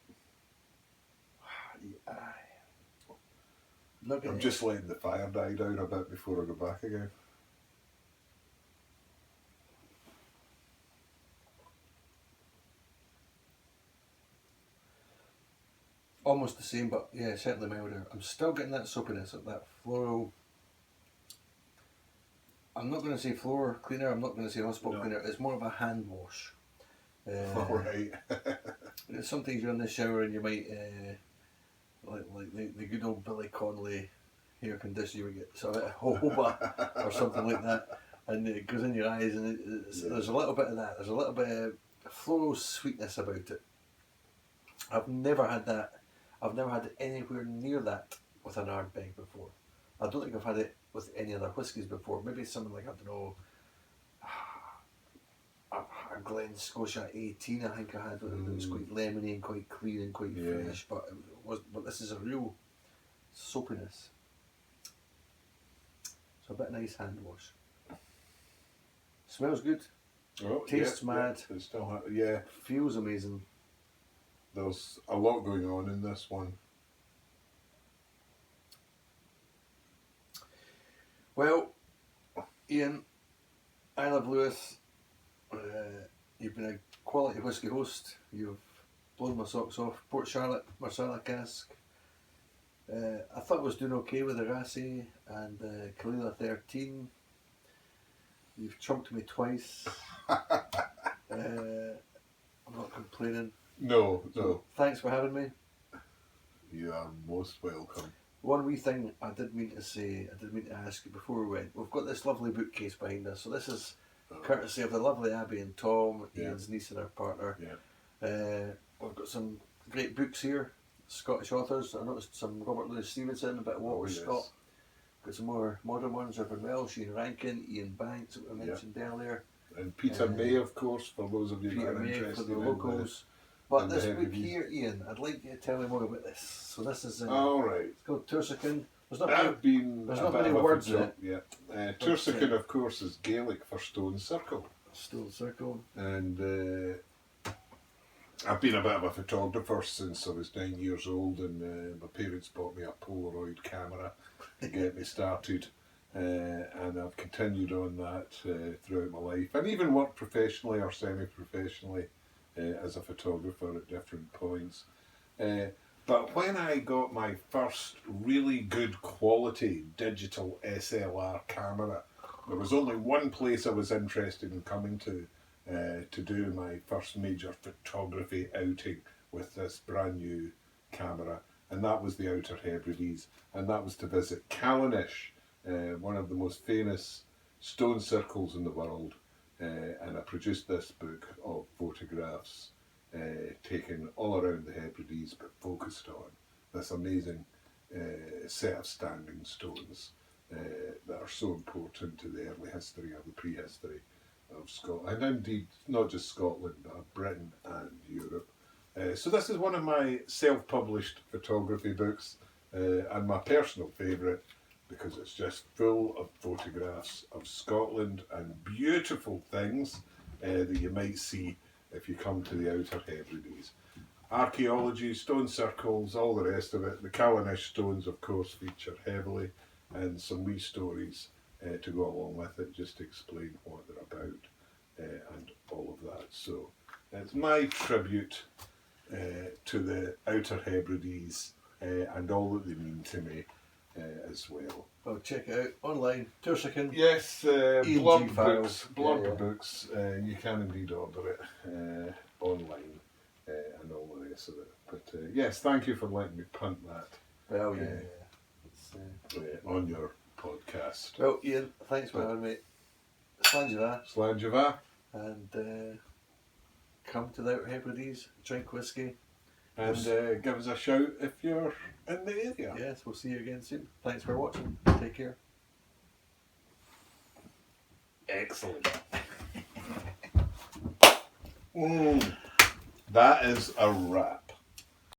I'm just letting the fire die down a bit before I go back again. Almost the same, but yeah, certainly milder. I'm still getting that soapiness, that floral. I'm not going to say floor cleaner, I'm not going to say hospital cleaner, it's more of a hand wash. Right. Sometimes you're in the shower and you might, like the good old Billy Connolly hair conditioner, you get sort of a jojoba or something like that, and it goes in your eyes, and there's a little bit of that, there's a little bit of floral sweetness about it. I've never had that. I've never had anywhere near that with an Ardbeg before. I don't think I've had it with any other whiskies before. Maybe something like, I don't know, a Glen Scotia 18 I think I had. It was quite lemony and quite clean and quite fresh, but this is a real soapiness. So a bit nice hand wash. Smells good. Oh, Tastes mad. It's still, Feels amazing. There's a lot going on in this one. Well, Iain, I love Lewis. You've been a quality whisky host. You've blown my socks off. Port Charlotte, Marsala cask. I thought I was doing okay with the Raasay and the Caol Ila 13. You've trumped me twice. I'm not complaining. No. Thanks for having me. You are most welcome. One wee thing I did mean to ask you before we went. We've got this lovely bookcase behind us, so this is courtesy of the lovely Abby and Tom, Ian's niece and our partner. We've got some great books here, Scottish authors. I noticed some Robert Louis Stevenson, a bit of Walter Scott. Got some more modern ones, Irvin Welsh, Ian Rankin, Iain Banks that we mentioned earlier. And Peter May, of course, for those of you that are interested for the locals. But this book here, Iain, I'd like you to tell me more about this. So this is it's called Tursican. There's not many words in it. Yeah. Tursican, of course, is Gaelic for stone circle. Stone circle. And I've been a bit of a photographer since I was 9 years old, and my parents bought me a Polaroid camera to get me started. And I've continued on that throughout my life, and even worked professionally or semi-professionally as a photographer at different points. But when I got my first really good quality digital SLR camera, there was only one place I was interested in coming to do my first major photography outing with this brand new camera, and that was the Outer Hebrides, and that was to visit Callanish, one of the most famous stone circles in the world, and I produced this book of photographs taken all around the Hebrides, but focused on this amazing set of standing stones that are so important to the early history or the prehistory of Scotland, and indeed not just Scotland, but Britain and Europe. So this is one of my self-published photography books, and my personal favourite, because it's just full of photographs of Scotland and beautiful things that you might see if you come to the Outer Hebrides. Archaeology, stone circles, all the rest of it. The Callanish stones, of course, feature heavily, and some wee stories to go along with it, just to explain what they're about and all of that. So it's my tribute to the Outer Hebrides and all that they mean to me as well. Well, check it out online. Tursican. Yes, blurb books. Blurb Yeah. books. You can indeed order it online and all the rest of it. But yes, thank you for letting me punt that. Well, yeah. On your podcast. Well, Iain, thanks for having me. Slàinte Slàinte. And come to the Outer Hebrides, drink whiskey. And give us a shout if you're in the area. Yes, we'll see you again soon. Thanks for watching. Take care. Excellent. That is a wrap.